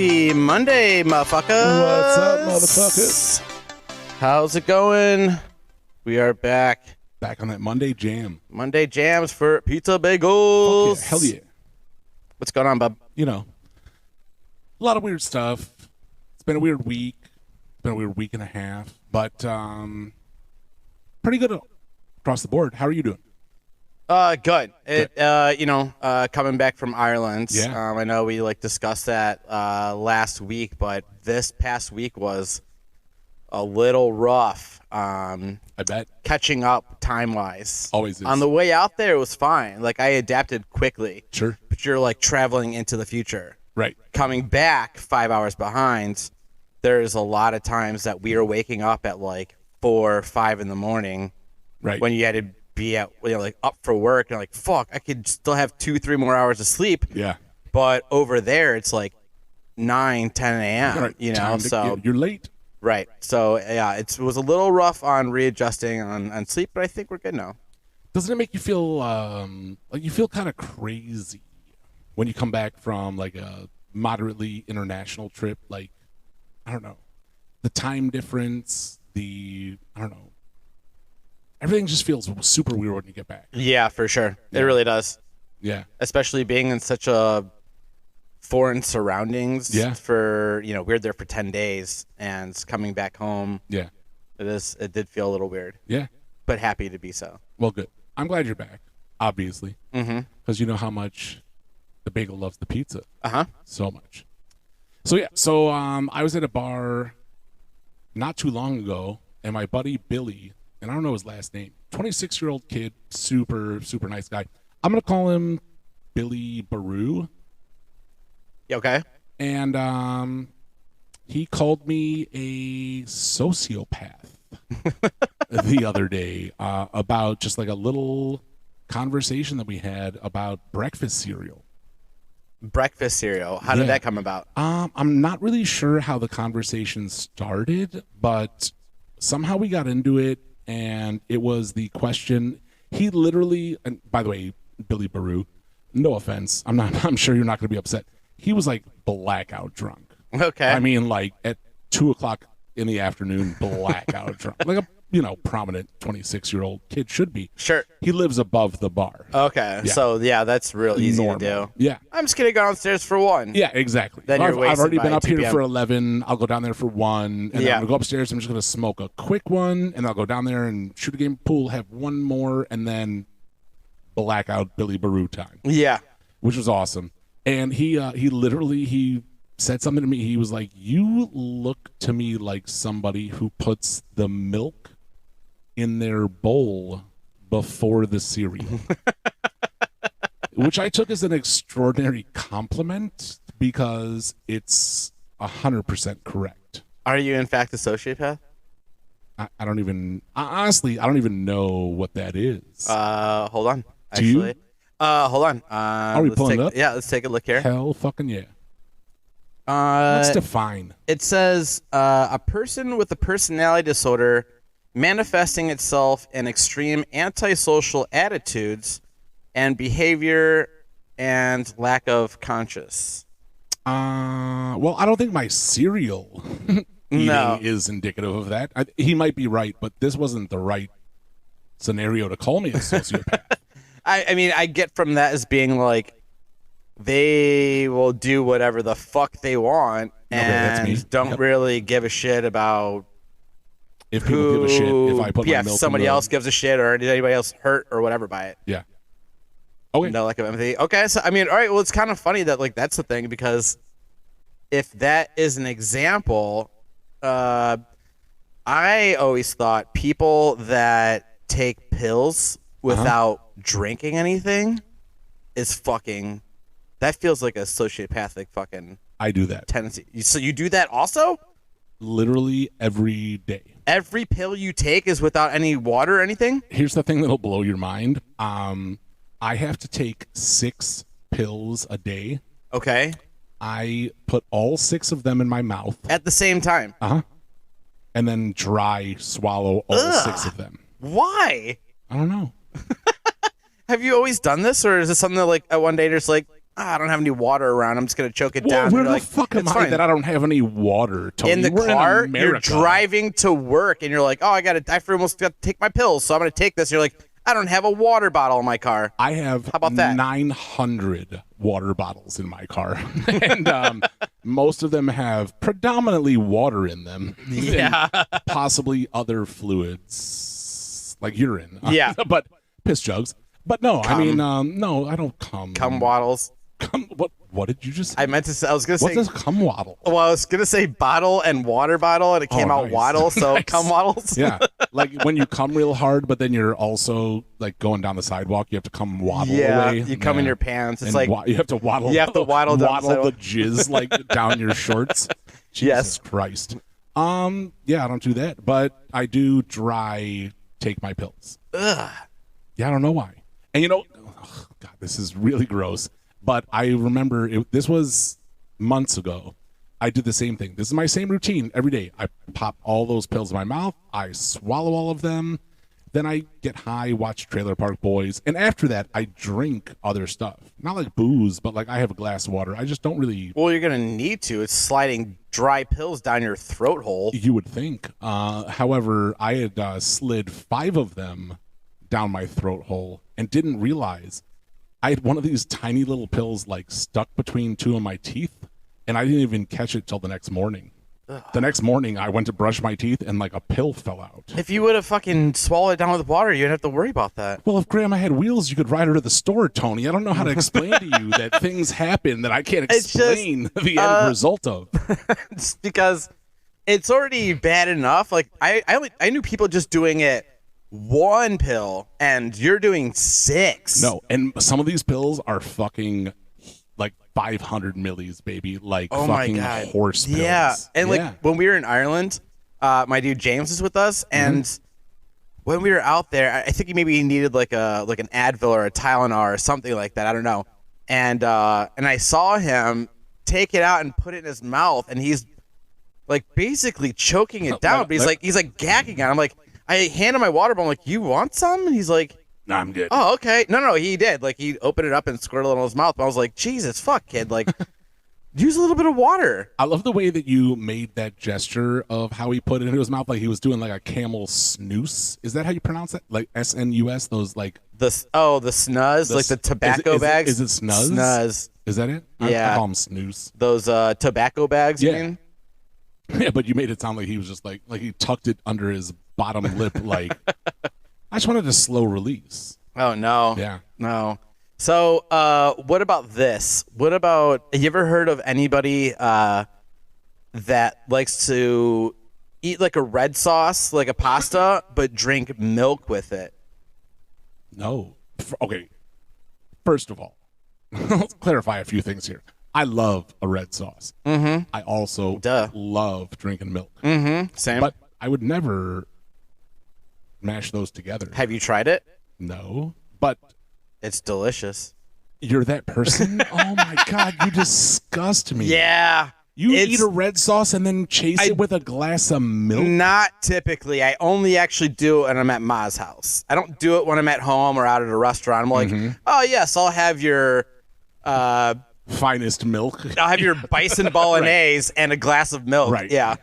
Happy Monday, motherfuckers. What's up, motherfuckers? How's it going? We are back. Back on that Monday jam. Monday jams for Pizza Bagels. Fuck yeah, hell yeah. What's going on, bub? You know, a lot of weird stuff. It's been a weird week. It's been a weird week and a half. But pretty good across the board. How are you doing? Good. Coming back from Ireland. Yeah. I know we discussed that last week, but this past week was a little rough. I bet. Catching up time-wise. Always is. On the way out there, it was fine. I adapted quickly. Sure. But you're traveling into the future. Right. Coming back 5 hours behind, there's a lot of times that we are waking up at 4 or 5 in the morning. Right. When you had to be at up for work and fuck, I could still have 2-3 more hours of sleep. Yeah. But over there, it's 9, 10 a.m. Right. So you're late. Right. So yeah, it was a little rough on readjusting on sleep, but I think we're good now. Doesn't it make you feel like you feel kind of crazy when you come back from a moderately international trip? I don't know, the time difference, I don't know. Everything just feels super weird when you get back. Yeah, for sure. Yeah. It really does. Yeah. Especially being in such a foreign surroundings. Yeah. For we're there for 10 days and coming back home. Yeah. It did feel a little weird. Yeah. But happy to be so. Well, good. I'm glad you're back, obviously. Mm-hmm. Because you know how much the bagel loves the pizza. Uh-huh. So much. So yeah, I was at a bar not too long ago, and my buddy Billy, and I don't know his last name, 26-year-old kid, super, super nice guy. I'm going to call him Billy Baru. Okay. And he called me a sociopath the other day about just a little conversation that we had about breakfast cereal. Breakfast cereal. How did that come about? I'm not really sure how the conversation started, but somehow we got into it, and it was the question. He literally, and by the way, Billy Baru, no offense, I'm sure you're not going to be upset. He was blackout drunk. Okay. I mean, at 2:00 in the afternoon, blackout drunk, a prominent 26-year-old kid should be. Sure. He lives above the bar. Okay. Yeah. So that's real easy to do. Yeah. I'm just gonna go downstairs for 1. Yeah, exactly. Then I've already been up 2 here p.m. for 11. I'll go down there for 1, and then I'm gonna go upstairs. I'm just gonna smoke a quick one, and I'll go down there and shoot a game of pool, have one more, and then blackout Billy Baru time. Yeah. Which was awesome. And he literally said something to me. He was like, "You look to me like somebody who puts the milk in their bowl before the cereal," which I took as an extraordinary compliment because it's 100% correct. Are you in fact a sociopath? I don't even honestly. I don't even know what that is. Hold on. Do you? Actually, hold on. Are we pulling it up? Yeah, let's take a look here. Hell fucking yeah. Let's define. It says a person with a personality disorder manifesting itself in extreme antisocial attitudes and behavior and lack of conscience. Well, I don't think my cereal eating is indicative of that. He might be right, but this wasn't the right scenario to call me a sociopath. I mean, I get from that as being they will do whatever the fuck they want and don't really give a shit about if people give a shit if I put my milk if somebody else gives a shit or did anybody else hurt or whatever by it. Yeah. Okay. No lack of empathy. Okay, so I mean, all right, well, it's kind of funny that that's the thing, because if that is an example, I always thought people that take pills without drinking anything is fucking. That feels like a sociopathic fucking. I do that tendency. So you do that also? Literally every day. Every pill you take is without any water or anything? Here's the thing that'll blow your mind. I have to take 6 pills a day. Okay. I put all 6 of them in my mouth. At the same time? Uh-huh. And then dry swallow all 6 of them. Why? I don't know. Have you always done this, or is it something that at one day just I don't have any water around. I'm just gonna choke it Well, down. where And the you're like, fuck am it's I fine. that I don't have any water, Tony? In the We're car, in you're America. driving to work, and you're like, oh, I almost got to take my pills, so I'm gonna take this. You're like, I don't have a water bottle in my car. I have How about that? 900 water bottles in my car, and most of them have predominantly water in them. Yeah. And possibly other fluids like urine. Yeah. But piss jugs. But no, Cum. I mean, no, I don't cum. Cum waddles. Cum. What did you just say? I meant to say. I was gonna What's say. this cum waddle? Well, I was gonna say bottle and water bottle, and it came out nice. waddle, so Nice. cum waddles. Yeah, like when you come real hard, but then you're also like going down the sidewalk. You have to come waddle Yeah, away. you come in your pants. It's And like you have to waddle. You have to waddle down the waddle the sidewalk. jizz like down your shorts. Jesus Yes. Christ. Yeah, I don't do that, but I do dry take my pills. ugh. Yeah, I don't know why. And God, this is really gross. But I remember this was months ago. I did the same thing. This is my same routine every day. I pop all those pills in my mouth. I swallow all of them. Then I get high, watch Trailer Park Boys. And after that, I drink other stuff. Not like booze, but like I have a glass of water. I just don't really. Well, you're gonna need to. It's sliding dry pills down your throat hole. You would think. However, I had slid 5 of them down my throat hole and didn't realize I had one of these tiny little pills like stuck between 2 of my teeth, and I didn't even catch it till the next morning. The next morning, I went to brush my teeth, and like a pill fell out. If you would have fucking swallowed it down with water, you'd have to worry about that. Well, if Grandma had wheels, you could ride her to the store, Tony. I don't know how to explain to you that things happen that I can't It's just, explain the end result of. It's because it's already bad enough. Like I knew people just doing it 1 pill, and you're doing 6. No, and some of these pills are fucking like 500 millis, baby. Like Oh my fucking God. horse pills. Yeah, and Yeah. like when we were in Ireland, my dude James was with us, and when we were out there, I think he needed like an Advil or a Tylenol or something like that. I don't know. And I saw him take it out and put it in his mouth, and he's like basically choking it down. But he's like gagging on. I'm like, I hand him my water bottle. I'm like, you want some? And he's like, Nah, I'm good. oh, okay. No, he did. Like he opened it up and squirted it in his mouth. But I was like, Jesus, fuck, kid. Like, use a little bit of water. I love the way that you made that gesture of how he put it into his mouth, like he was doing like a camel snooze. Is that how you pronounce it? Like SNUS? Those like The snuzz, like the tobacco bags. Is it snuzz? Snuzz. Is that it? I Yeah. call them snooze. Those tobacco bags. Yeah. You mean? Yeah, but you made it sound like he was just like he tucked it under his bottom lip. Like I just wanted a slow release. Oh no. Yeah. No. So, what about this? What about? Have you ever heard of anybody that likes to eat like a red sauce, like a pasta, but drink milk with it? No. Okay. First of all, let's clarify a few things here. I love a red sauce. Mm-hmm. I also love drinking milk. Mm-hmm. Same. But I would never mash those together. Have you tried it? No. But It's delicious. you're that person? Oh my God, you disgust me. Yeah. You It's- eat a red sauce and then chase it with a glass of milk? Not typically. I only actually do it when I'm at Ma's house. I don't do it when I'm at home or out at a restaurant. I'm like, oh yes, I'll have your Finest milk. I'll have your bison bolognese and a glass of milk. Right. Yeah.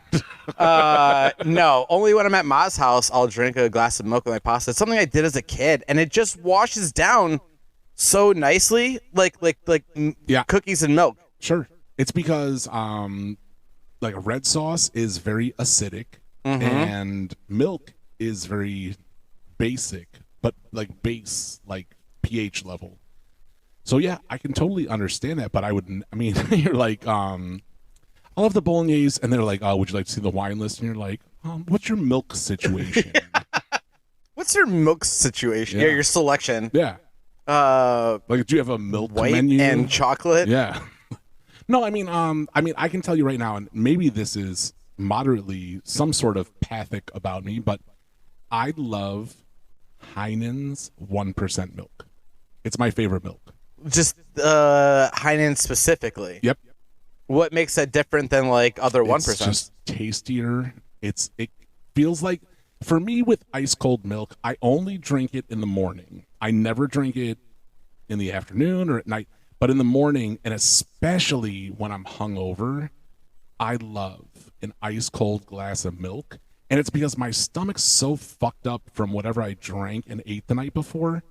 No, only when I'm at Ma's house, I'll drink a glass of milk with my pasta. It's something I did as a kid, and it just washes down so nicely, like Yeah. cookies and milk. Sure. It's because like a red sauce is very acidic and milk is very basic, but like base, like pH level. So yeah, I can totally understand that, but I wouldn't. I mean, you're like, I'll have the bolognese, and they're like, oh, would you like to see the wine list? And you're like, what's your milk situation? What's your milk situation? Yeah. Yeah, your selection. Yeah. Like, do you have a milk White menu? and chocolate. Yeah. No, I mean, I can tell you right now, and maybe this is moderately some sort of pathic about me, but I love Heinen's 1% milk. It's my favorite milk. Just Heinen specifically. Yep. What makes that different than like other 1%? It's just tastier. It feels like, for me with ice cold milk, I only drink it in the morning. I never drink it in the afternoon or at night. But in the morning, and especially when I'm hungover, I love an ice cold glass of milk. And it's because my stomach's so fucked up from whatever I drank and ate the night before.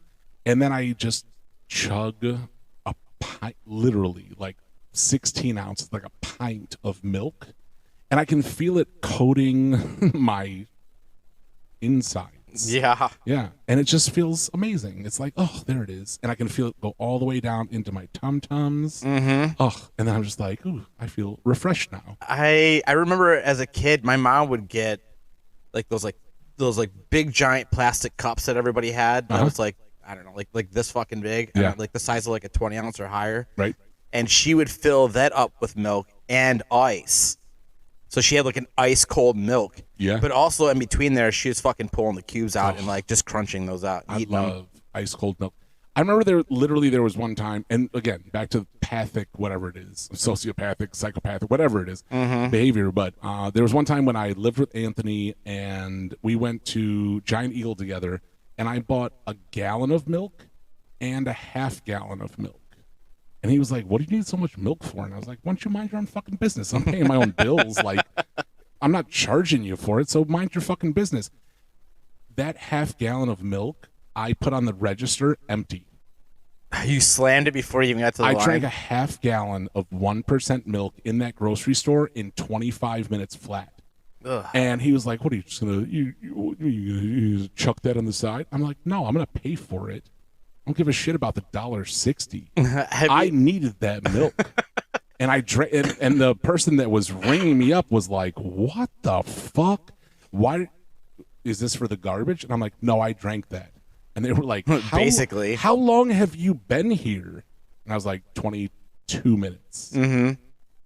And then I just chug a pint, literally like 16 ounces, like a pint of milk. And I can feel it coating my insides. Yeah. Yeah. And it just feels amazing. It's like, oh, there it is. And I can feel it go all the way down into my tum-tums. Mm-hmm. Oh, and then I'm just like, ooh, I feel refreshed now. I remember as a kid, my mom would get those big giant plastic cups that everybody had. That was like, I don't know, like this fucking big. Yeah. Like the size of like a 20 ounce or higher. Right. And she would fill that up with milk and ice. So she had like an ice cold milk. Yeah. But also in between there, she was fucking pulling the cubes out and like just crunching those out. I Eating love ice cold milk. I remember there was one time, and again, back to pathic, whatever it is, sociopathic, psychopathic, whatever it is, behavior. But there was one time when I lived with Anthony and we went to Giant Eagle together, and I bought a gallon of milk and a half gallon of milk. And he was like, what do you need so much milk for? And I was like, why don't you mind your own fucking business? I'm paying my own bills. Like, I'm not charging you for it, so mind your fucking business. That half gallon of milk, I put on the register empty. You slammed it before you even got to the line? I drank a half gallon of 1% milk in that grocery store in 25 minutes flat. Ugh. And he was like, what are you just going to you chuck that on the side? I'm like, no, I'm going to pay for it. I don't give a shit about the $1.60. I needed that milk. And I drank, and the person that was ringing me up was like, what the fuck? Why is this for the garbage? And I'm like, no, I drank that. And they were like, basically, how long have you been here? And I was like, 22 minutes. Mm-hmm.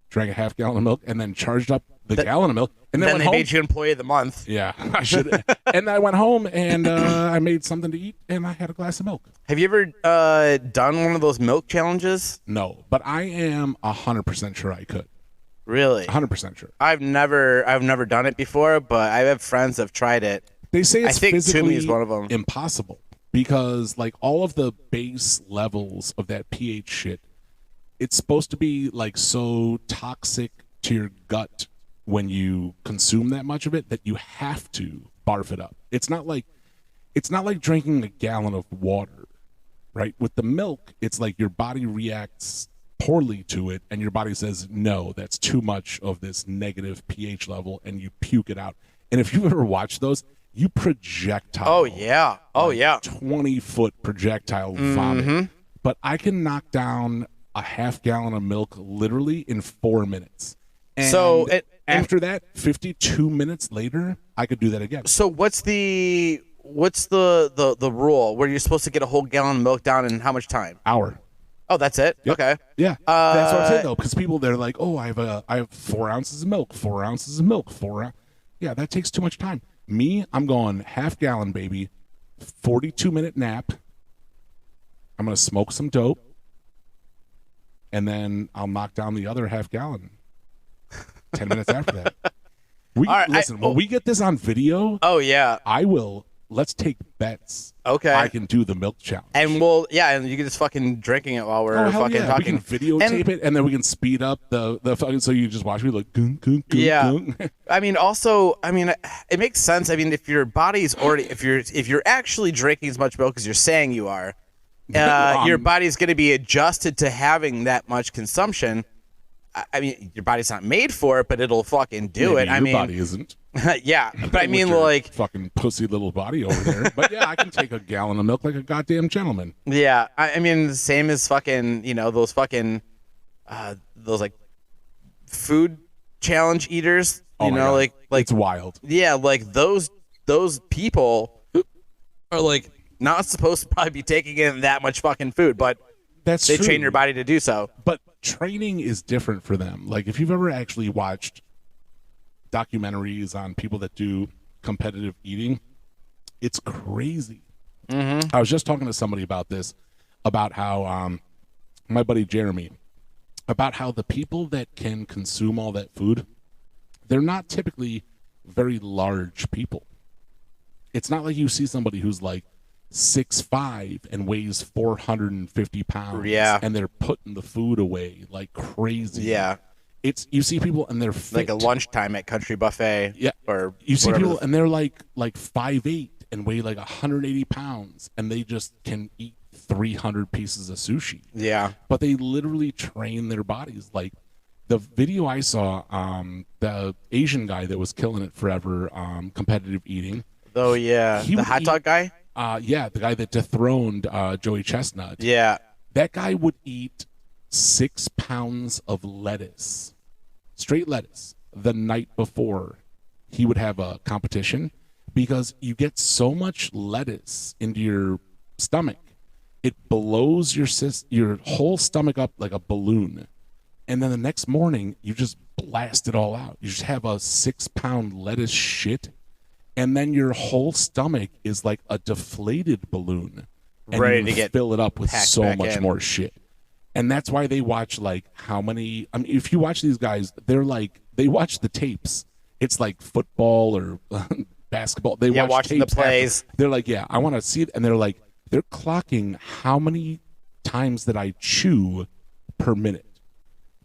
Drank a half gallon of milk and then charged up the gallon of milk. And then went they home. made you employee of the month. Yeah, I should. And I went home and I made something to eat and I had a glass of milk. Have you ever done one of those milk challenges? No, but I am 100% sure I could. Really? 100% sure. I've never done it before, but I have friends that have tried it. They say it's physically is one of them. Impossible because like all of the base levels of that pH shit, it's supposed to be like so toxic to your gut when you consume that much of it that you have to barf it up. It's not like drinking a gallon of water, right? With the milk, it's like your body reacts poorly to it and your body says, no, that's too much of this negative pH level, and you puke it out. And if you've ever watched those, you projectile. Oh, yeah. Oh, yeah. 20-foot projectile vomit. But I can knock down a half gallon of milk literally in 4 minutes. And so after that, 52 minutes later, I could do that again. So what's the rule where you're supposed to get a whole gallon of milk down in how much time? Hour. Oh, that's it? Yep. Okay. Yeah. That's what I'm saying though, because people they're like, oh, I have 4 ounces of milk, 4 ounces of milk, yeah, that takes too much time. Me, I'm going half gallon, baby, 42-minute nap. I'm gonna smoke some dope, and then I'll knock down the other half gallon 10 minutes after that. Listen, when we get this on video, oh yeah, I will. Let's take bets. Okay, I can do the milk challenge, and and you can just fucking drinking it while we're fucking talking. We can videotape it, and then we can speed up the fucking. So you just watch me like, gung, gung, gung, yeah. Gung. It makes sense. I mean, if your body's already, if you're actually drinking as much milk as you're saying you are, your body's going to be adjusted to having that much consumption. I mean, your body's not made for it, but it'll fucking do it. Your body isn't. Yeah, but I mean, like fucking pussy little body over there. But yeah, I can take a gallon of milk like a goddamn gentleman. Yeah, I mean, the same as fucking, those fucking, those like food challenge eaters. Like it's wild. Yeah, like those people are like not supposed to probably be taking in that much fucking food, but they train your body to do so. But training is different for them. Like if you've ever actually watched documentaries on people that do competitive eating, it's crazy. Mm-hmm. I was just talking to somebody about this, about how my buddy Jeremy, about how the people that can consume all that food, they're not typically very large people. It's not like you see somebody who's like 6'5" and weighs 450 pounds. Yeah. And they're putting the food away like crazy. Yeah. You see people and they're fit. Like a lunchtime at Country Buffet. Yeah. Or you see whatever people and they're like 5'8" and weigh like 180 pounds, and they just can eat 300 pieces of sushi. Yeah. But they literally train their bodies. Like the video I saw, the Asian guy that was killing it forever, competitive eating. Oh, yeah. The hot dog guy? Yeah, the guy that dethroned Joey Chestnut. Yeah. That guy would eat 6 pounds of lettuce, straight lettuce, the night before he would have a competition, because you get so much lettuce into your stomach, it blows your whole stomach up like a balloon. And then the next morning, you just blast it all out. You just have a 6-pound lettuce shit, and then your whole stomach is like a deflated balloon. And Ready you to get fill it up with packed so back much in. more shit. And that's why they watch like how many. I mean, if you watch these guys, they're like they watch the tapes. It's like football or basketball. They watch watching the tapes plays. They're like, yeah, I want to see it, and they're like, they're clocking how many times that I chew per minute,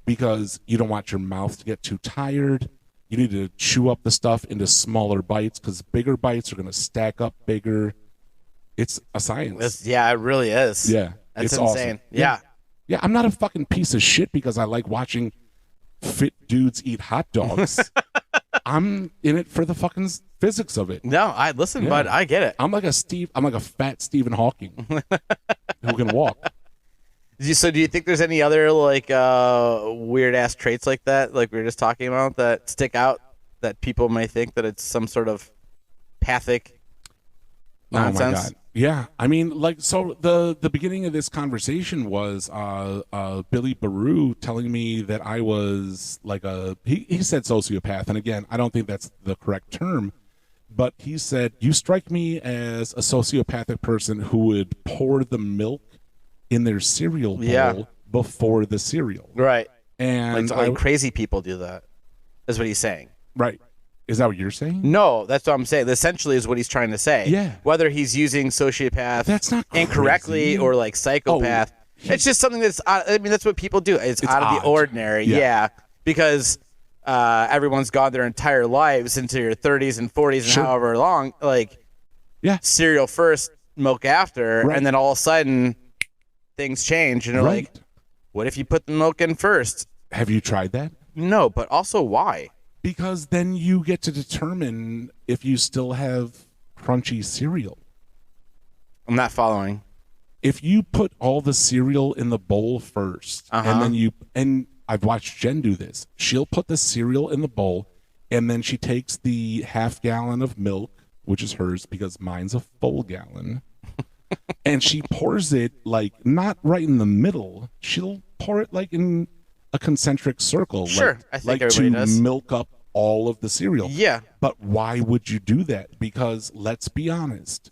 because you don't want your mouth to get too tired. You need to chew up the stuff into smaller bites, because bigger bites are going to stack up bigger. It's a science. Yeah, it really is. Yeah, That's it's insane. awesome. Yeah. Yeah, I'm not a fucking piece of shit because I like watching fit dudes eat hot dogs. I'm in it for the fucking physics of it. No, I listen, Yeah. but I get it. I'm like a fat Stephen Hawking who can walk. So do you think there's any other like weird ass traits like that, like we were just talking about, that stick out that people may think that it's some sort of pathic nonsense? Oh my God. Yeah, I mean, like, so the beginning of this conversation was Billy Baru telling me that I was like he said sociopath, and again, I don't think that's the correct term, but he said, you strike me as a sociopathic person who would pour the milk in their cereal bowl before the cereal. Right. And like crazy people do that, is what he's saying. Right. Is that what you're saying? No, that's what I'm saying. Essentially is what he's trying to say. Yeah. Whether he's using sociopath That's not incorrectly crazy. or like psychopath. It's just something that's, I mean, that's what people do. It's out of odd. the ordinary. Yeah. Yeah. Because everyone's gone their entire lives into your 30s and 40s and Sure. however long, like cereal first, milk after. Right. And then all of a sudden things change and they're Right. like, what if you put the milk in first? Have you tried that? No, but also why? Because then you get to determine if you still have crunchy cereal. I'm not following. If you put all the cereal in the bowl first, and then and I've watched Jen do this. She'll put the cereal in the bowl, and then she takes the half-gallon of milk, which is hers because mine's a full gallon, and she pours it like not right in the middle. She'll pour it like in a concentric circle. Sure, like, I think like everybody to does. milk up all of the cereal. Yeah. But why would you do that? Because let's be honest,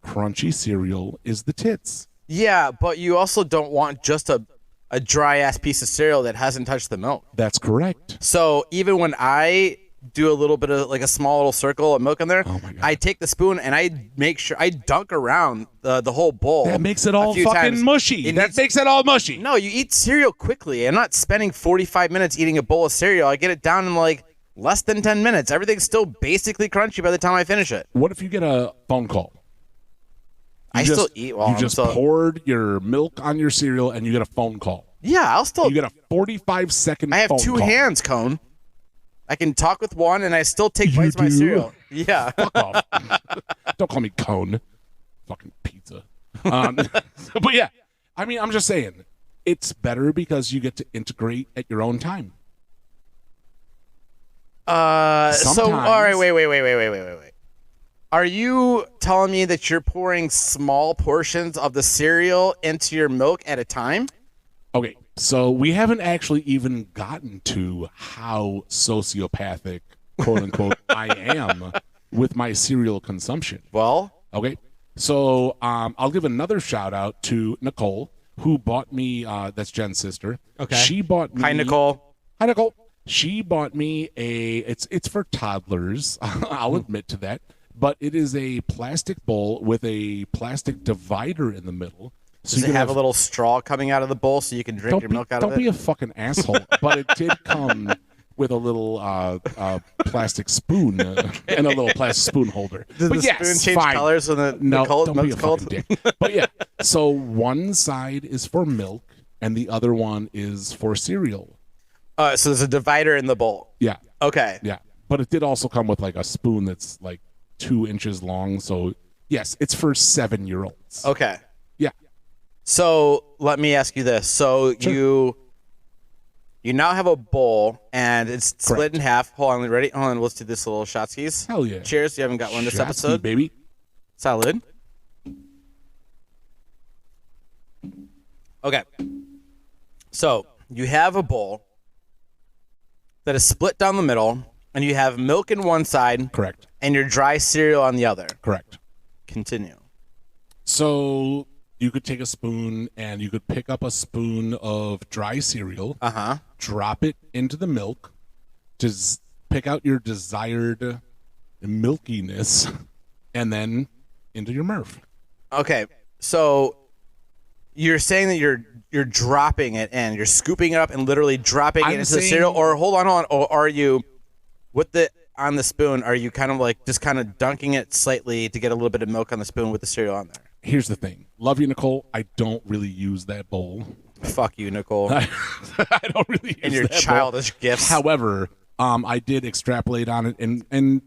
crunchy cereal is the tits. Yeah, but you also don't want just a dry ass piece of cereal that hasn't touched the milk. That's correct. So even when I do a little bit of like a small little circle of milk in there, Oh my God. I take the spoon and I make sure I dunk around the whole bowl. That makes it all a few fucking times. mushy. It That needs- makes it all mushy. No, you eat cereal quickly. I'm not spending 45 minutes eating a bowl of cereal. I get it down in like less than 10 minutes. Everything's still basically crunchy by the time I finish it. What if you get a phone call? I still eat while You I'm just still- poured your milk on your cereal and you get a phone call. Yeah, I'll still. You get a 45-second I have phone two call. hands, Cone. I can talk with one, and I still take bites of my do? cereal. Yeah. Fuck off. Don't call me Cone. Fucking pizza. But yeah, I mean, I'm just saying, it's better because you get to integrate at your own time. So all Sometimes- right, wait. Are you telling me that you're pouring small portions of the cereal into your milk at a time? Okay, so we haven't actually even gotten to how sociopathic, quote unquote, I am with my cereal consumption. Well, Okay, so I'll give another shout out to Nicole, who bought me. That's Jen's sister. Okay. She bought me. hi, Nicole. Hi, Nicole. She bought me a. It's for toddlers. I'll admit to that. but it is a plastic bowl with a plastic divider in the middle. So Does it have a little straw coming out of the bowl so you can drink your milk out of it? Don't be a fucking asshole. But it did come with a little plastic spoon and a little plastic spoon holder. Does but the yes, spoon change fine. colors when the cold don't be a milk's cold? fucking dick. But yeah, so one side is for milk and the other one is for cereal. So there's a divider in the bowl. Yeah. Okay. Yeah. But it did also come with like a spoon that's like 2 inches long. So yes, it's for 7-year-olds. Okay. Yeah. So let me ask you this. So Sure. you now have a bowl and it's split Correct. in half. Hold on, ready? Hold on, let's do this little shot skis. Hell yeah. Cheers. You haven't got one this Shotsky, episode. baby. Salud. Okay. So you have a bowl that is split down the middle, and you have milk in one side Correct. and your dry cereal on the other. Correct. Continue. So you could take a spoon and you could pick up a spoon of dry cereal, Uh-huh. drop it into the milk, just pick out your desired milkiness, and then into your Murph. Okay. So you're saying that you're dropping it in, you're scooping it up and literally dropping it into the cereal, or hold on, or are you with the on the spoon? Are you kind of like just kind of dunking it slightly to get a little bit of milk on the spoon with the cereal on there? Here's the thing. Love you, Nicole. I don't really use that bowl. Fuck you, Nicole, I don't really use and your that bowl. childish gifts. However, I did extrapolate on it, and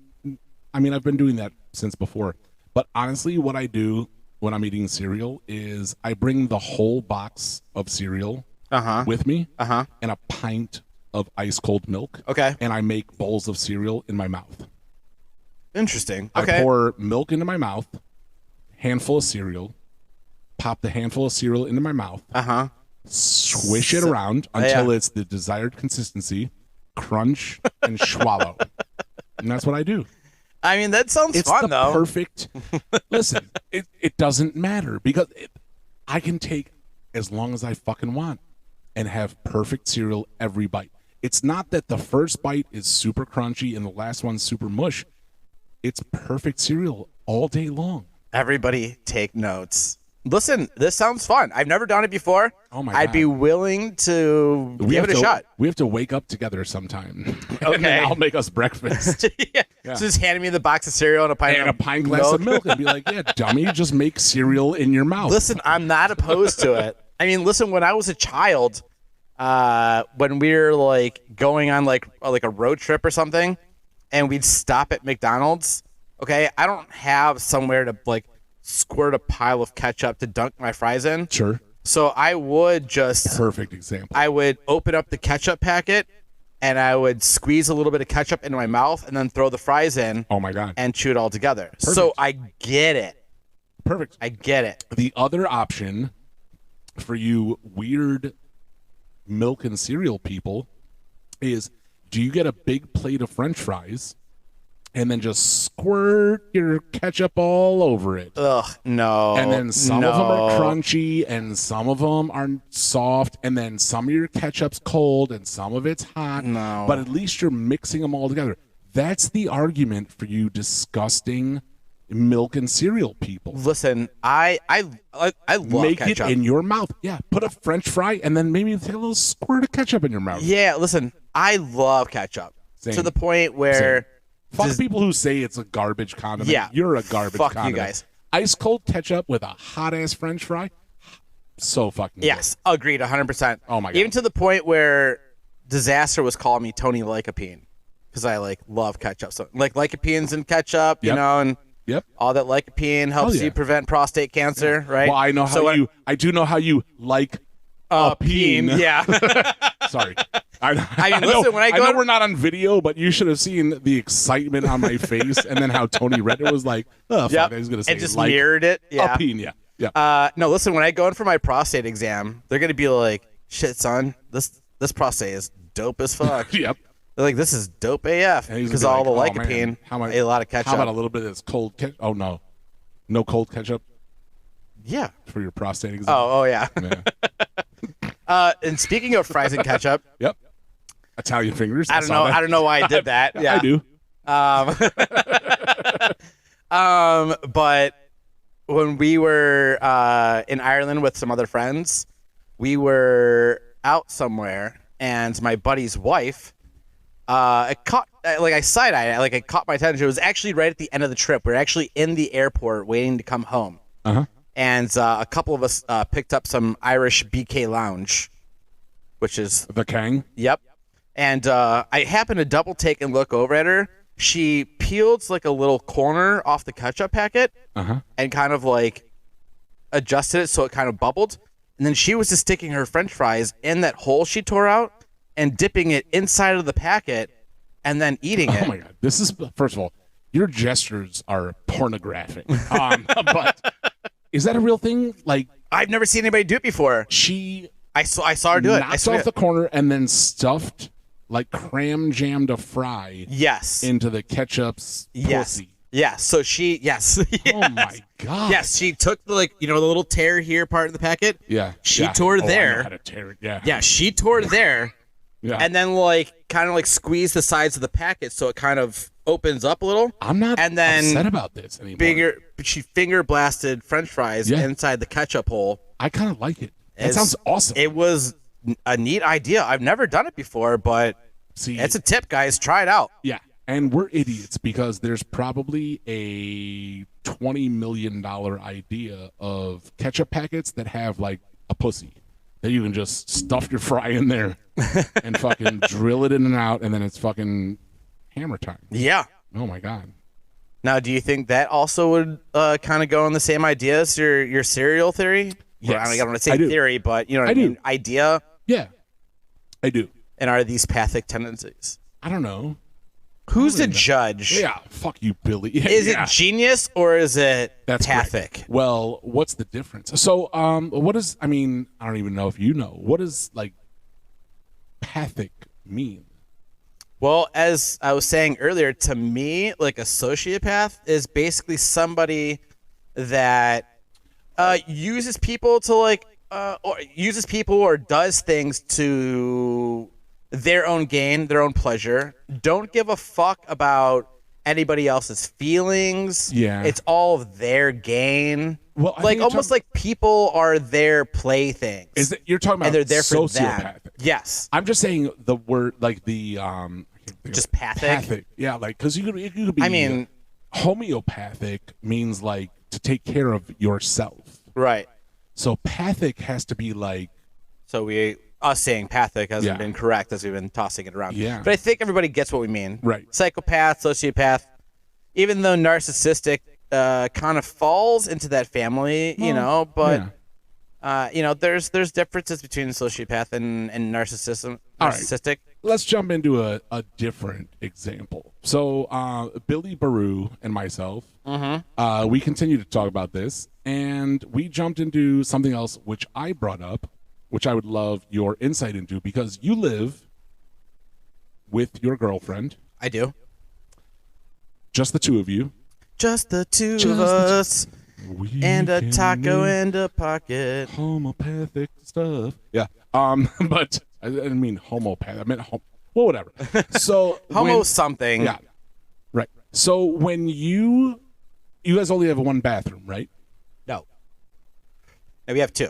I mean, I've been doing that since before. But honestly, what I do when I'm eating cereal is I bring the whole box of cereal with me and a pint of ice cold milk. Okay. And I make bowls of cereal in my mouth. Interesting. Okay. I pour milk into my mouth, handful of cereal, pop the handful of cereal into my mouth, swish it around until it's the desired consistency, crunch, and swallow. And that's what I do. I mean, that sounds It's fun, the though. perfect. Listen, it doesn't matter because I can take as long as I fucking want and have perfect cereal every bite. It's not that the first bite is super crunchy and the last one's super mush. It's perfect cereal all day long. Everybody take notes. Listen, this sounds fun. I've never done it before. Oh my I'd God. be willing to give it a shot. We have to wake up together sometime. Okay. And then I'll make us breakfast. Yeah. So just handing me the box of cereal and a pint And a pint glass of milk and be like, yeah, dummy, just make cereal in your mouth. Listen, I'm not opposed to it. I mean, listen, when I was a child, when we were like going on like a road trip or something, and we'd stop at McDonald's, okay, I don't have somewhere to like squirt a pile of ketchup to dunk my fries in. Sure. So I would just Perfect example. I would open up the ketchup packet and I would squeeze a little bit of ketchup into my mouth and then throw the fries in Oh my God. and chew it all together. Perfect. So I get it. Perfect. I get it. The other option for you weird milk and cereal people is, do you get a big plate of French fries and then just squirt your ketchup all over it? Ugh, no. And then some of them are crunchy and some of them are soft, and then some of your ketchup's cold and some of it's hot. No. But at least you're mixing them all together. That's the argument for you disgusting milk and cereal people. Listen, I love Make ketchup. it in your mouth. Yeah, put a French fry and then maybe take a little squirt of ketchup in your mouth. Yeah, listen, I love ketchup. Same. To the point where Fuck people who say it's a garbage condiment. Yeah. You're a garbage Fuck condiment. you guys. Ice cold ketchup with a hot ass French fry. So fucking yes, agreed 100%. Oh my God. Even to the point where Disaster was calling me Tony Lycopene because I like love ketchup. So like lycopenes and ketchup, you Yep. know, and Yep. all that lycopene helps yeah. you prevent prostate cancer, right? Well, I know how I do know how you like a peen. Yeah. Sorry. I mean, listen, when I go know to- we're not on video, but you should have seen the excitement on my face, and then how Tony read it was like, oh, fuck, Yep. I was gonna say And just like mirrored it. Yeah. a peen, yeah. No, listen, when I go in for my prostate exam, they're gonna be like, shit, son, this prostate is dope as fuck. Yep. They're like, this is dope AF And he's because gonna all be the like, oh, lycopene, man, how about- ate a lot of ketchup. How about a little bit of this cold ketchup? Oh no, no cold ketchup Yeah. for your prostate exam. Oh yeah. Yeah. And speaking of fries and ketchup, Yep. Italian fingers. I don't know why I did that. Yeah, I do. But when we were in Ireland with some other friends, we were out somewhere, and my buddy's wife, it caught like I side-eyed it, like it caught my attention. It was actually right at the end of the trip. We were actually in the airport waiting to come home, and a couple of us picked up some Irish BK Lounge, which is The Kang? Yep. And I happened to double take and look over at her. She peeled like a little corner off the ketchup packet and kind of like adjusted it so it kind of bubbled. And then she was just sticking her French fries in that hole she tore out and dipping it inside of the packet and then eating it. Oh my God. This is, first of all, your gestures are pornographic. But is that a real thing? Like, I've never seen anybody do it before. I saw her do it. Knocked off the corner and then stuffed, like, cram jammed a fry into the ketchup's pussy. Yes. So yes. Oh my God. Yes, she took the the little tear here part of the packet. Yeah. She tore there. I know how to tear it. Yeah. Yeah, she tore there. Yeah. And then kind of squeezed the sides of the packet so it kind of opens up a little. I'm not upset about this anymore. She finger blasted French fries inside the ketchup hole. I kind of like it. That sounds awesome. It was a neat idea. I've never done it before, but it's a tip, guys. Try it out. Yeah. And we're idiots because there's probably a $20 million idea of ketchup packets that have like a pussy that you can just stuff your fry in there and fucking drill it in and out, and then it's fucking hammer time. Yeah. Oh my God. Now, do you think that also would kind of go in the same idea as your cereal theory? Yes, I don't want to say theory, but you know what I mean? Idea? Yeah, I do. And are these pathic tendencies? I don't know. Who's the judge? Yeah, fuck you, Billy. Yeah, is it genius or is it pathic? Correct. Well, what's the difference? So, what is, I don't even know if you know. What does, pathic mean? Well, as I was saying earlier, to me, a sociopath is basically somebody that uses people to or does things to their own gain, their own pleasure. Don't give a fuck about anybody else's feelings. Yeah, it's all of their gain. Well, almost like people are their playthings. Is it you're talking about? And they're there for sociopathic. that. Yes, I'm just saying the word just pathic. Pathic, yeah, because you could be. Homeopathic means to take care of yourself. Right. So pathic has to be us saying pathic hasn't been correct as we've been tossing it around. Yeah. But I think everybody gets what we mean. Right. Psychopath, sociopath, even though narcissistic kind of falls into that family, but there's differences between sociopath and narcissistic. Right. Let's jump into a different example. So Billy Baru and myself, we continue to talk about this, and we jumped into something else which I brought up, which I would love your insight into, because you live with your girlfriend. I do. Just the two of you. Just the two of us. And a taco and a pocket. Homopathic stuff. Yeah. But I didn't mean homopath. I meant well, whatever. So something. Yeah. Right. So when you guys only have one bathroom, right? No, we have two.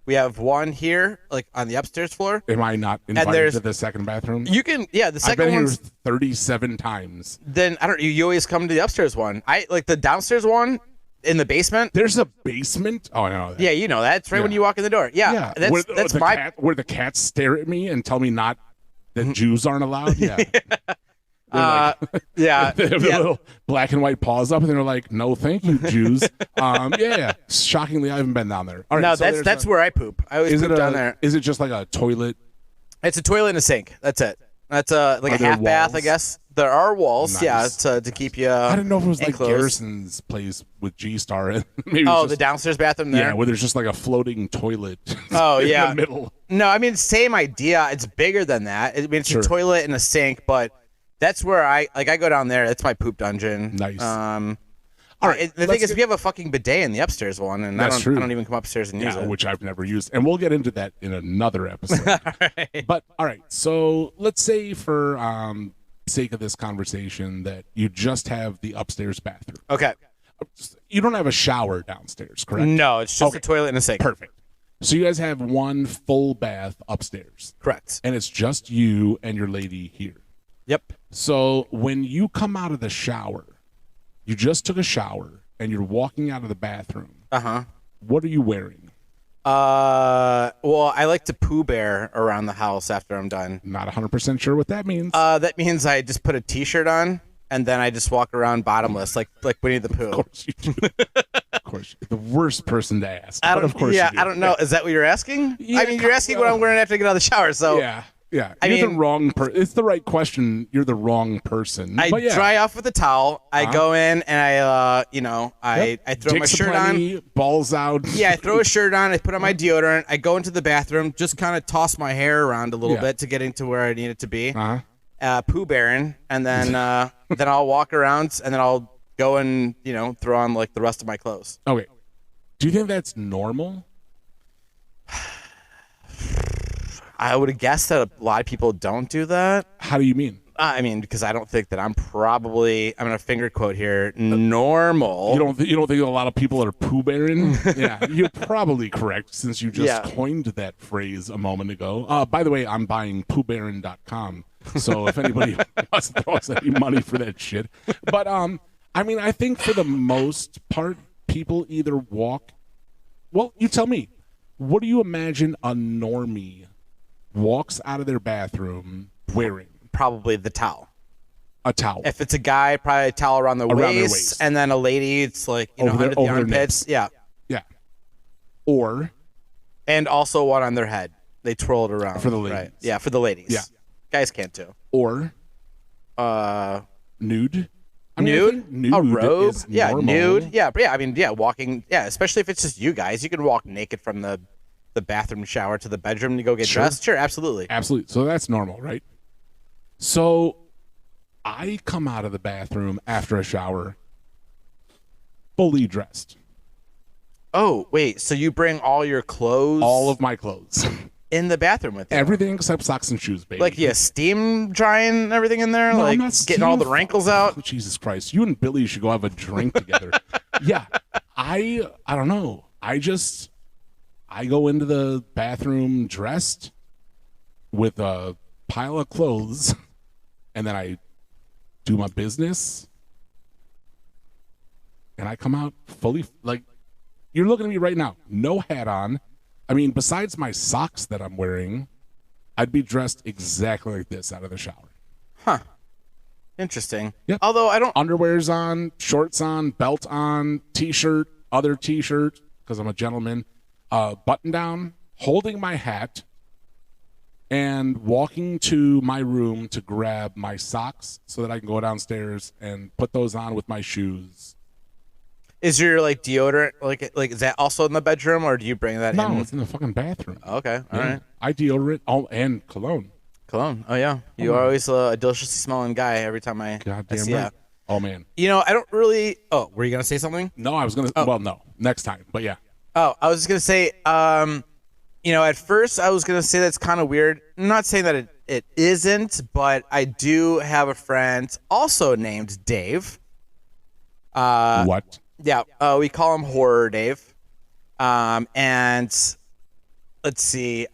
We have one here, on the upstairs floor. Am I not invited to the second bathroom? You can, the second I've been one's here 37 times. Then I don't. You always come to the upstairs one. I like the downstairs one in the basement. There's a basement. Oh, I know that. Yeah, you know that. It's right when you walk in the door. Yeah, that's where the cats stare at me and tell me that Jews aren't allowed. Yeah. They have their little black and white paws up, and they're like, "No, thank you, Jews." Yeah. Shockingly, I haven't been down there. All right, no, that's where I poop. I always poop down there. Is it just like a toilet? It's a toilet and a sink. That's it. That's a half bath, I guess. There are walls, nice. To keep you. I didn't know if it was enclosed. Like Garrison's place with G-Star. Maybe the downstairs bathroom there. Yeah, where there's just like a floating toilet. Oh in yeah, the middle. No, same idea. It's bigger than that. It's a toilet and a sink, but that's where I go down there. That's my poop dungeon. Nice. All right. The thing is, we have a fucking bidet in the upstairs one, and I don't even come upstairs and use it. Which I've never used, and we'll get into that in another episode. All right. But all right, so let's say for sake of this conversation that you just have the upstairs bathroom. Okay. You don't have a shower downstairs, correct? No, it's just Okay. a toilet and a sink. Perfect. So you guys have one full bath upstairs. Correct. And it's just you and your lady here. Yep. So when you come out of the shower, you just took a shower and you're walking out of the bathroom. Uh-huh. What are you wearing? Well, I like to Pooh Bear around the house after I'm done. Not 100% sure what that means. That means I just put a t-shirt on and then I just walk around bottomless like Winnie the Pooh. Of course you do. Of course. You're the worst person to ask. I don't, But of course yeah, you do. I don't know. Is that what you're asking? Yeah, I mean, you're asking what I'm wearing after I get out of the shower. So Yeah. Yeah. I You're the mean- wrong person. It's the right question. You're the wrong person. I But yeah. dry off with a towel. I go in and I throw my Dicks shirt on. aplenty, balls out. Yeah, I throw a shirt on. I put on my deodorant. I go into the bathroom, just kind of toss my hair around a little Yeah. bit to getting to where I need it to be. Uh-huh. Pooh Baron, and then then I'll walk around, and then I'll go and throw on like the rest of my clothes. Okay. Do you think that's normal? I would have guessed that a lot of people don't do that. How do you mean? I mean, because I don't think that I'm gonna finger quote here, normal. You don't think a lot of people are poo bearing? Yeah, you're probably correct since you just coined that phrase a moment ago. By the way, I'm buying poohbaron.com. So if anybody wants to throw us any money for that shit. But I mean, I think for the most part, people either walk. Well, you tell me. What do you imagine a normie walks out of their bathroom wearing? Probably the towel. A towel. If it's a guy, probably a towel around their Around their waist, waist. and then a lady, it's like Over under the their armpits. Yeah, Yeah. Or and also one on their head. They twirl it around For the ladies. Right. Yeah, for the ladies. Yeah. Guys can't too. nude. I mean, I Nude, think nude a robe, is yeah, normal. nude, yeah, but yeah. I mean, yeah, walking, yeah. Especially if it's just you guys, you can walk naked from the bathroom shower to the bedroom to go get Sure. dressed. Sure, absolutely. Absolutely. So that's normal, right? So I come out of the bathroom after a shower fully dressed. Oh, wait. So you bring all your clothes, All of my clothes. in the bathroom with you? Everything except socks and shoes, baby. Like, yeah, steam drying everything in there, No, I'm like not getting all the steam- wrinkles out. Oh, Jesus Christ. You and Billy should go have a drink together. Yeah. I don't know. I go into the bathroom dressed with a pile of clothes, and then I do my business, and I come out fully, like, you're looking at me right now, no hat on. I mean, besides my socks that I'm wearing, I'd be dressed exactly like this out of the shower. Huh. Interesting. Yep. Although I don't. Underwear's on, shorts on, belt on, t-shirt, other t-shirt, because I'm a gentleman, button down, holding my hat, and walking to my room to grab my socks so that I can go downstairs and put those on with my shoes. Is your like deodorant like is that also in the bedroom, or do you bring that No, in? it's in the fucking bathroom. Okay. All Yeah. right. I deodorant, and cologne. Cologne. Oh yeah. You are always a deliciously smelling guy every time I Goddamn see right. ya. Oh, man. I don't really. Oh, were you gonna say something? No, I was going to, well, no, next time, but yeah. Oh, I was just gonna say. At first I was gonna say that's kind of weird. I'm not saying that it isn't, but I do have a friend also named Dave. What? Yeah, we call him Horror Dave. And let's see,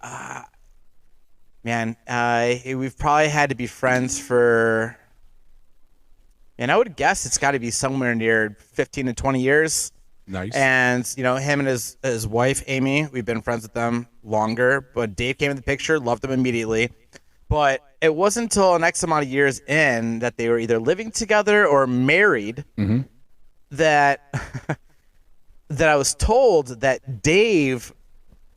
we've probably had to be friends for, and I would guess it's got to be somewhere near 15 to 20 years. Nice. And him and his wife Amy, we've been friends with them longer. But Dave came in the picture, loved him immediately. But it wasn't until an X amount of years in that they were either living together or married. Mm-hmm. That I was told that Dave,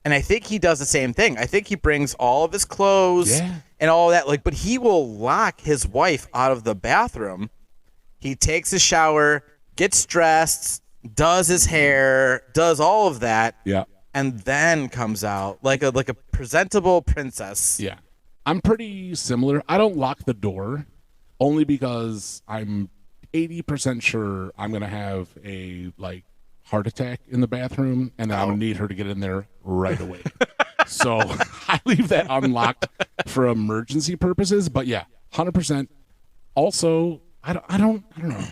and I think he does the same thing. I think he brings all of his clothes and all of that, but he will lock his wife out of the bathroom. He takes a shower, gets dressed, does his hair, does all of that, and then comes out like a presentable princess. Yeah. I'm pretty similar. I don't lock the door only because I'm 80% sure I'm going to have a heart attack in the bathroom, and then I'm going to need her to get in there right away. So I leave that unlocked for emergency purposes. But yeah, 100%. Also, I don't know.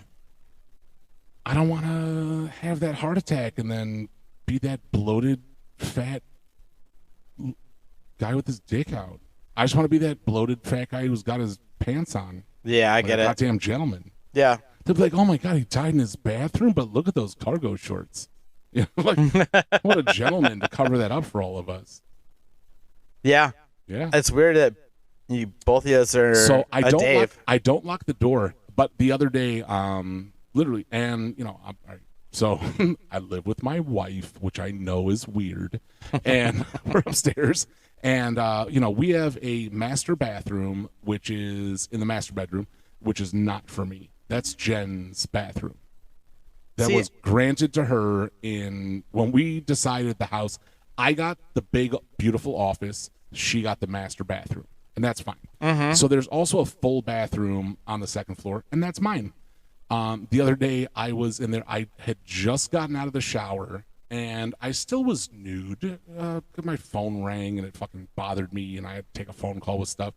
I don't want to have that heart attack and then be that bloated, fat guy with his dick out. I just want to be that bloated, fat guy who's got his pants on. Yeah, I get it. Goddamn gentleman. Yeah. They'll be like, oh my God, he died in his bathroom, but look at those cargo shorts. You know, like, what a gentleman to cover that up for all of us. Yeah. Yeah. It's weird that you both of us are So I Dave. don't lock the door, but the other day, literally, and you know, so I live with my wife, which I know is weird, and we're upstairs, and you know, we have a master bathroom, which is in the master bedroom, which is not for me. That's Jen's bathroom. That was granted to her when we decided the house. I got the big, beautiful office. She got the master bathroom, and that's fine. Mm-hmm. So there's also a full bathroom on the second floor, and that's mine. The other day I was in there. I had just gotten out of the shower, and I still was nude. My phone rang, and it fucking bothered me, and I had to take a phone call with stuff.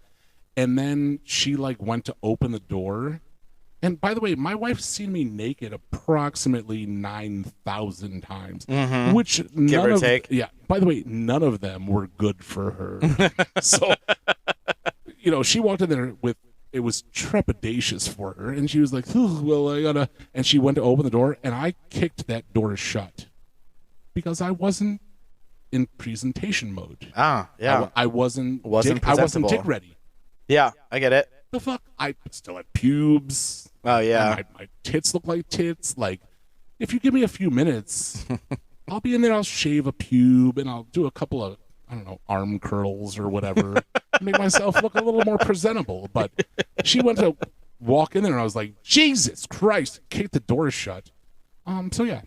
And then she like went to open the door. And by the way, my wife's seen me naked approximately 9,000 times, which Give or take. Yeah. By the way, none of them were good for her. So, you know, she walked in there with, it was trepidatious for her, and she was like, well, I gotta, and she went to open the door, and I kicked that door shut because I wasn't in presentation mode. Ah, yeah. I wasn't presentable. dick ready. Yeah, I get it. The fuck? I still had pubes. Oh, yeah. My tits look like tits. Like, if you give me a few minutes, I'll be in there. I'll shave a pube and I'll do a couple of, I don't know, arm curls or whatever. Make myself look a little more presentable. But she went to walk in there and I was like, Jesus Christ, kicked the door shut. So yeah,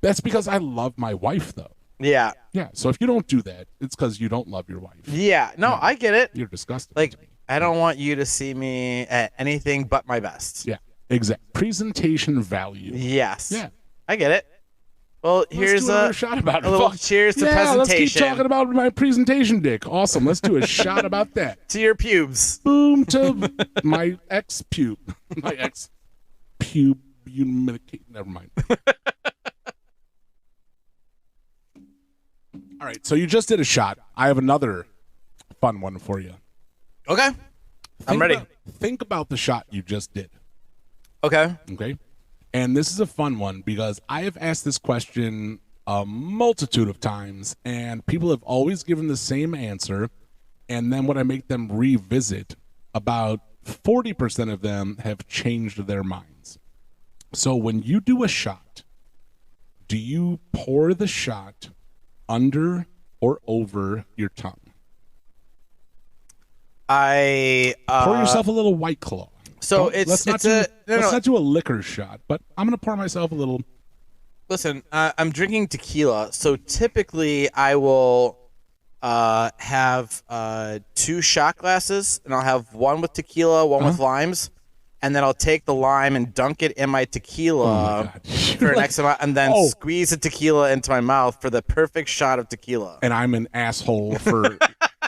that's because I love my wife though. Yeah. Yeah. So if you don't do that, it's because you don't love your wife. Yeah. No, I get it. You're disgusting. Like, to me. I don't want you to see me at anything but my best. Yeah. Exact. Presentation value. Yes. Yeah. I get it. Well, here's a shot about it. a little cheers to presentation. Let's keep talking about my presentation dick. Awesome. Let's do a shot about that. To your pubes. Boom to my ex-pube. My ex-pube. Never mind. All right. So you just did a shot. I have another fun one for you. Okay. I'm ready. Think about the shot you just did. Okay. Okay. And this is a fun one because I have asked this question a multitude of times, and people have always given the same answer. And then when I make them revisit, about 40% of them have changed their minds. So when you do a shot, do you pour the shot under or over your tongue? Pour yourself a little White Claw. So let's not do a liquor shot, but I'm going to pour myself a little. Listen, I'm drinking tequila, so typically I will have 2 shot glasses, and I'll have one with tequila, one with limes, and then I'll take the lime and dunk it in my tequila for an X amount, and then squeeze the tequila into my mouth for the perfect shot of tequila. And I'm an asshole for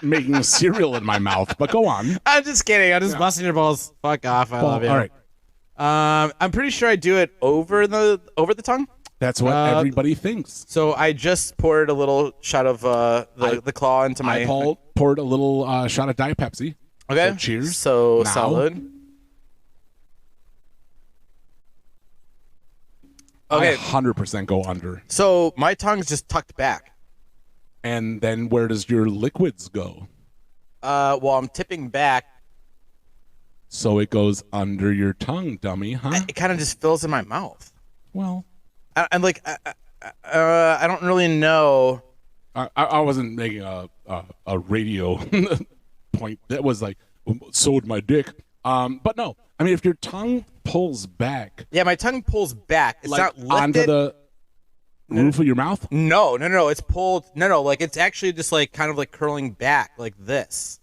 making cereal in my mouth, but go on. I'm just kidding. I'm just busting your balls. Fuck off. I love you. All right. I'm pretty sure I do it over the tongue. That's what everybody thinks. So I just poured a little shot of the claw into my. I poured a little shot of Diet Pepsi. Okay. So cheers. So now, salud. Okay. I 100% go under. So my tongue's just tucked back. And then where does your liquids go? Well, I'm tipping back. So it goes under your tongue, dummy, huh? It kind of just fills in my mouth. Well, I don't really know. I wasn't making a radio point. That was like, so would my dick. But no, I mean, if your tongue pulls back. Yeah, my tongue pulls back. It's like not lifted. Onto the roof of your mouth? No. It's pulled. No. Like, it's actually just like kind of like curling back like this.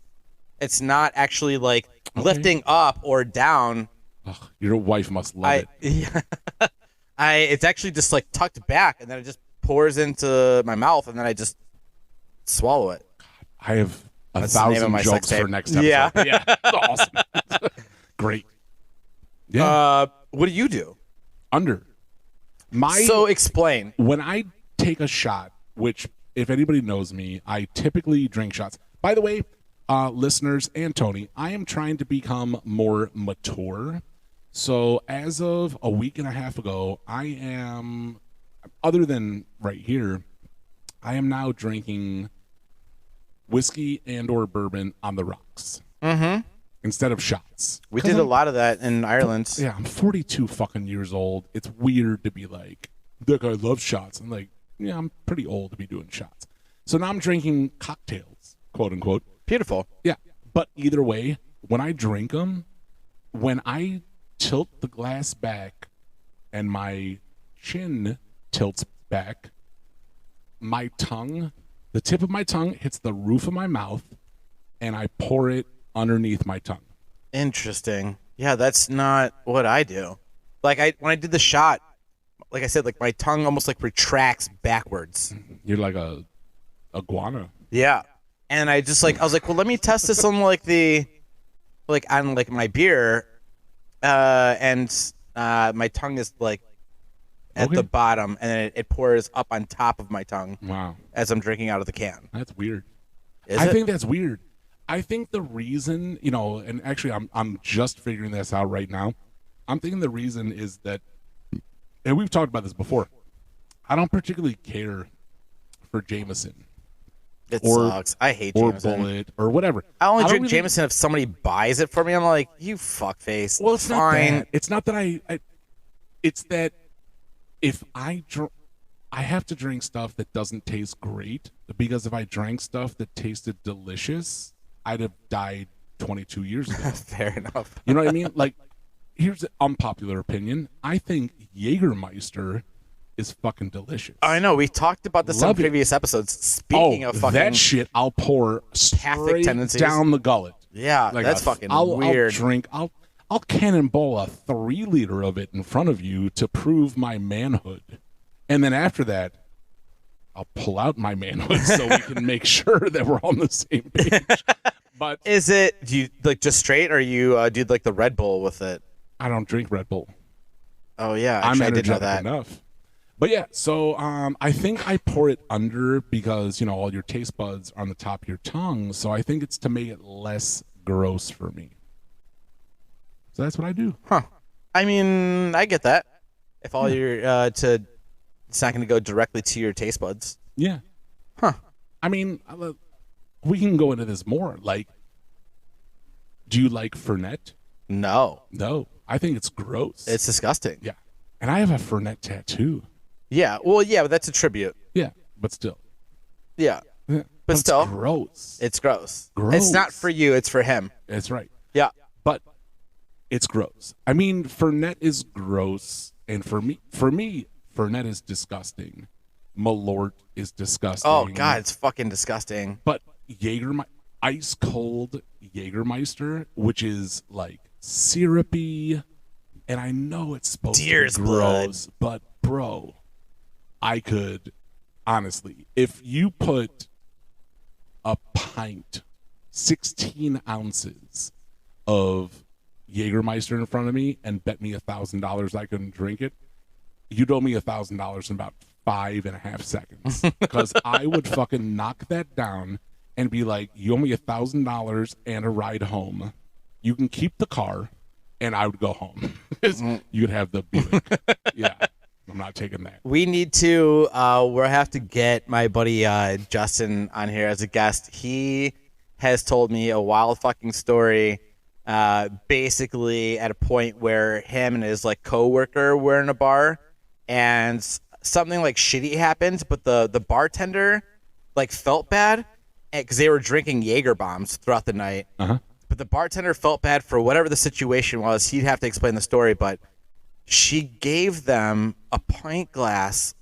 It's not actually like lifting up or down. Ugh, your wife must love it. Yeah. It's actually just like tucked back, and then it just pours into my mouth, and then I just swallow it. I have That's the name of 1,000 my jokes sex tape. for next episode. Yeah. Yeah. Awesome. Great. Yeah. What do you do? Under. So explain. When I take a shot, which if anybody knows me, I typically drink shots. By the way, listeners and Tony, I am trying to become more mature. So as of a week and a half ago, I am, other than right here, I am now drinking whiskey and or bourbon on the rocks. Mm-hmm. Instead of shots. We did a lot of that in Ireland. Yeah, I'm 42 fucking years old. It's weird to be like, that guy loves shots. I'm like, yeah, I'm pretty old to be doing shots. So now I'm drinking cocktails, quote unquote. Beautiful. Yeah, but either way, when I drink them, when I tilt the glass back and my chin tilts back, my tongue, the tip of my tongue hits the roof of my mouth, and I pour it underneath my tongue. Interesting. Yeah, that's not what I do. Like when I did the shot, like I said, like my tongue almost like retracts backwards. You're like a iguana. Yeah. And I just I was like, well, let me test this on on my beer, and my tongue is like at the bottom, and then it pours up on top of my tongue. Wow. As I'm drinking out of the can. That's weird. I think that's weird. I think the reason, and actually I'm just figuring this out right now. I'm thinking the reason is that, and we've talked about this before, I don't particularly care for Jameson. It sucks. I hate Jameson. Or Bullet or whatever. I only drink Jameson if somebody buys it for me. I'm like, you fuckface. Well, it's fine. Not that. It's not that it's that if I have to drink stuff that doesn't taste great, because if I drank stuff that tasted delicious, I'd have died 22 years ago. Fair enough. You know what I mean? Like, here's an unpopular opinion. I think Jägermeister is fucking delicious. I know. We talked about this on previous episodes. Speaking of fucking that shit, I'll pour straight down the gullet. Yeah, like that's fucking weird. I'll cannonball a 3-liter of it in front of you to prove my manhood. And then after that, I'll pull out my manhood so we can make sure that we're on the same page. But do you like just straight, or you do like the Red Bull with it? I don't drink Red Bull. Oh yeah, I'm I did know that. Enough. But yeah, so I think I pour it under because all your taste buds are on the top of your tongue. So I think it's to make it less gross for me. So that's what I do. Huh. I mean, I get that. If all your it's not going to go directly to your taste buds. Yeah. Huh. I mean, we can go into this more. Like, do you like Fernet? No. No. I think it's gross. It's disgusting. Yeah. And I have a Fernet tattoo. Yeah. Well, yeah, but that's a tribute. Yeah, but still. Yeah. But still. It's gross. It's gross. Gross. It's not for you. It's for him. That's right. Yeah. But it's gross. I mean, Fernet is gross. And for me, Fernet is disgusting. Malort is disgusting. Oh, God, it's fucking disgusting. But ice cold Jägermeister, which is like syrupy, and I know it's supposed to be gross, but bro, I could honestly, if you put a pint, 16 ounces of Jägermeister in front of me and bet me $1,000 I couldn't drink it, you'd owe me $1,000 in about 5.5 seconds, because I would fucking knock that down and be like, you owe me $1,000 and a ride home. You can keep the car, and I would go home. You'd have the Buick. Yeah, I'm not taking that. We need to, we'll have to get my buddy Justin on here as a guest. He has told me a wild fucking story, basically at a point where him and his like coworker were in a bar, and something like shitty happened, but the bartender like felt bad because they were drinking Jaeger bombs throughout the night. But the bartender felt bad for whatever the situation was. He'd have to explain the story, but she gave them a pint glass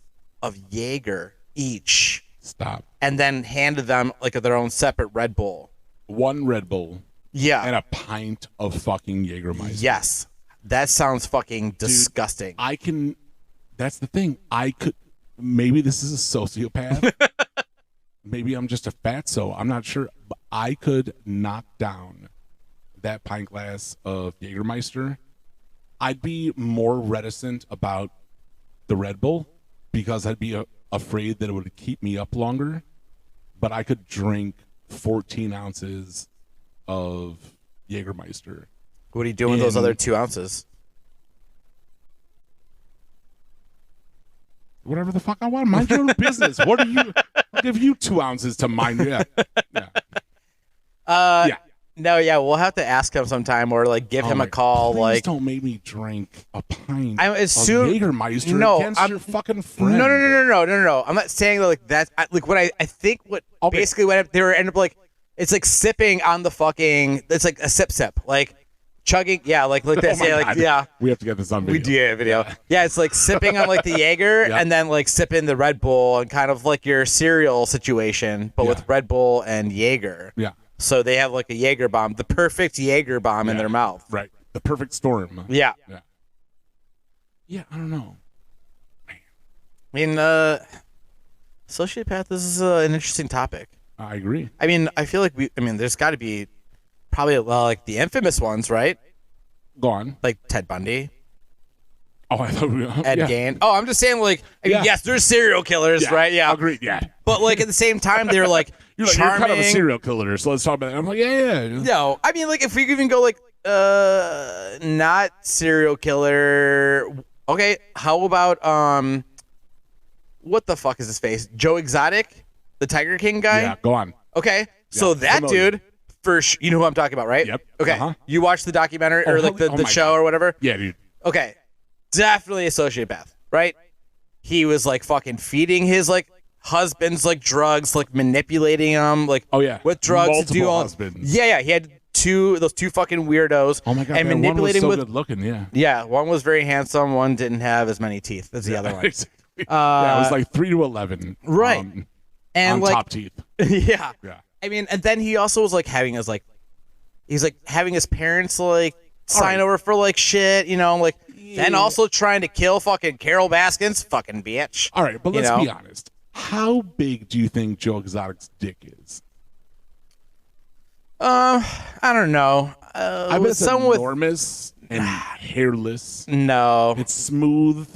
of Jaeger each. Stop. And then handed them like their own separate Red Bull. One Red Bull. Yeah. And a pint of fucking Jägermeister. Yes. That sounds fucking disgusting. Dude, that's the thing. Maybe this is a sociopath. Maybe I'm just a fatso. I'm not sure. But I could knock down that pint glass of Jägermeister I'd be more reticent about the Red Bull because I'd be afraid that it would keep me up longer. But I could drink 14 ounces of Jägermeister. What are you doing with those other 2 ounces? Whatever the fuck I want. Mind your own business. What are you? I'll give you 2 ounces to mind. Yeah. Yeah. No, yeah, we'll have to ask him sometime or like give him a call. Please Like, don't make me drink a pint I of assume Jägermeister against your fucking friend. No. I'm not saying that like that. Like what I think what basically what they were end up like, it's like sipping on the fucking. It's like a sip, like chugging. Yeah, like that. Oh my Say like God. yeah. We have to get this on video. We do video. Yeah, it's like sipping on like the Jaeger and then like sipping the Red Bull and kind of like your cereal situation, but with Red Bull and Jaeger. Yeah. So they have like a Jaeger bomb, the perfect Jaeger bomb in their mouth. Right. The perfect storm. Yeah. Yeah. Yeah, I don't know. I mean, sociopath, this is an interesting topic. I agree. I mean, I feel like there's got to be probably like the infamous ones, right? Go on. Like Ted Bundy. Oh, I thought we were... Ed Gein. Oh, I'm just saying, like, I mean, yes, there's serial killers, right? Yeah. Agreed, yeah. But, like, at the same time, they're, like, You're charming. kind of a serial killer, so let's talk about it. I'm like, yeah. No, I mean, like, if we could even go, like, not serial killer. Okay, how about, what the fuck is his face? Joe Exotic? The Tiger King guy? Yeah, go on. Okay, so that dude, you know who I'm talking about, right? Yep. Okay, you watched the documentary or, like, the show God. or whatever? Yeah, dude. Okay, definitely a sociopath, right? He was like fucking feeding his like husbands like drugs, like manipulating them, like with drugs. Multiple husbands. Yeah, he had those two fucking weirdos. Oh my God, and man, manipulating one was so with good looking. Yeah. Yeah, one was very handsome. One didn't have as many teeth as the other one. Yeah, it was like 3 to 11. Right. And on like top teeth. Yeah. Yeah. I mean, and then he also was like having his like, he's like having his parents like sign over for like shit, you know, like. And also trying to kill fucking Carol Baskins, fucking bitch. All right, but let's be honest. How big do you think Joe Exotic's dick is? I don't know. I bet it's enormous and hairless. No. It's smooth.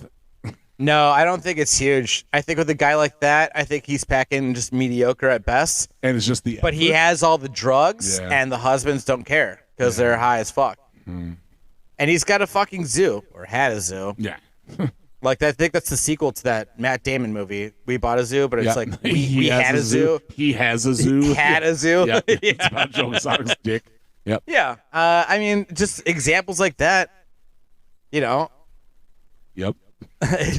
No, I don't think it's huge. I think with a guy like that, I think he's packing just mediocre at best. And it's just the But he has all the drugs, and the husbands don't care because they're high as fuck. And he's got a fucking zoo, or had a zoo. Yeah. Like, I think that's the sequel to that Matt Damon movie. We bought a zoo, but it's like, we had a zoo. He has a zoo. He had a zoo. Yeah. It's about Joe Exotic's dick. Yep. Yeah. I mean, just examples like that, you know. Yep.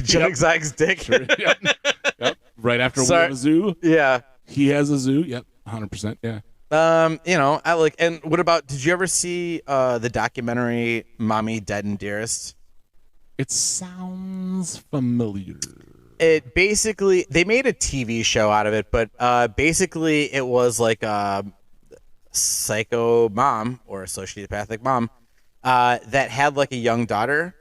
Joe Exotic's dick. Sure. Yep. Right after we have a zoo. Yeah. He has a zoo. Yep. 100%. Yeah. You know, I like, and what about, did you ever see the documentary Mommy Dead and Dearest? It sounds familiar. It basically, they made a TV show out of it, but basically it was like a psycho mom or a sociopathic mom that had like a young daughter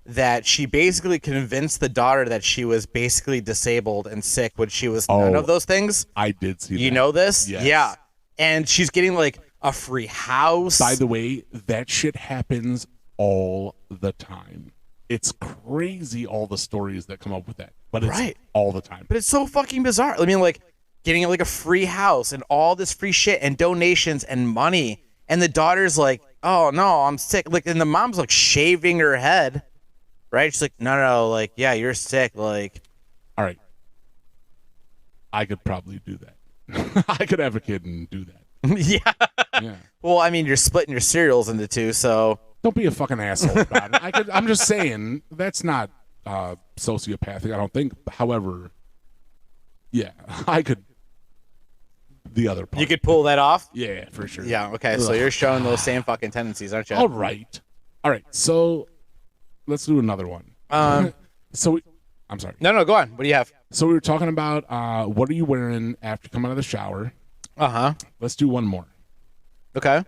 that she basically convinced the daughter that she was basically disabled and sick when she was none of those things. I did see that. You know this? Yes. Yeah. And she's getting like a free house. By the way, that shit happens all the time. It's crazy all the stories that come up with that. But it's all the time. But it's so fucking bizarre. I mean, like getting like a free house and all this free shit and donations and money. And the daughter's like, oh no, I'm sick. Like, and the mom's like shaving her head. Right? She's like, no, like, yeah, you're sick. Like, all right. I could probably do that. I could have a kid and do that. Yeah. Well, I mean, you're splitting your cereals into two, so don't be a fucking asshole about it. I'm just saying that's not sociopathic, I don't think. However, yeah, I could. The other part. You could pull that off? Yeah, for sure. Yeah, okay. So you're showing those same fucking tendencies, aren't you? All right. So let's do another one. I'm sorry. No, go on. What do you have? So we were talking about what are you wearing after coming out of the shower? Uh-huh. Let's do one more. Okay.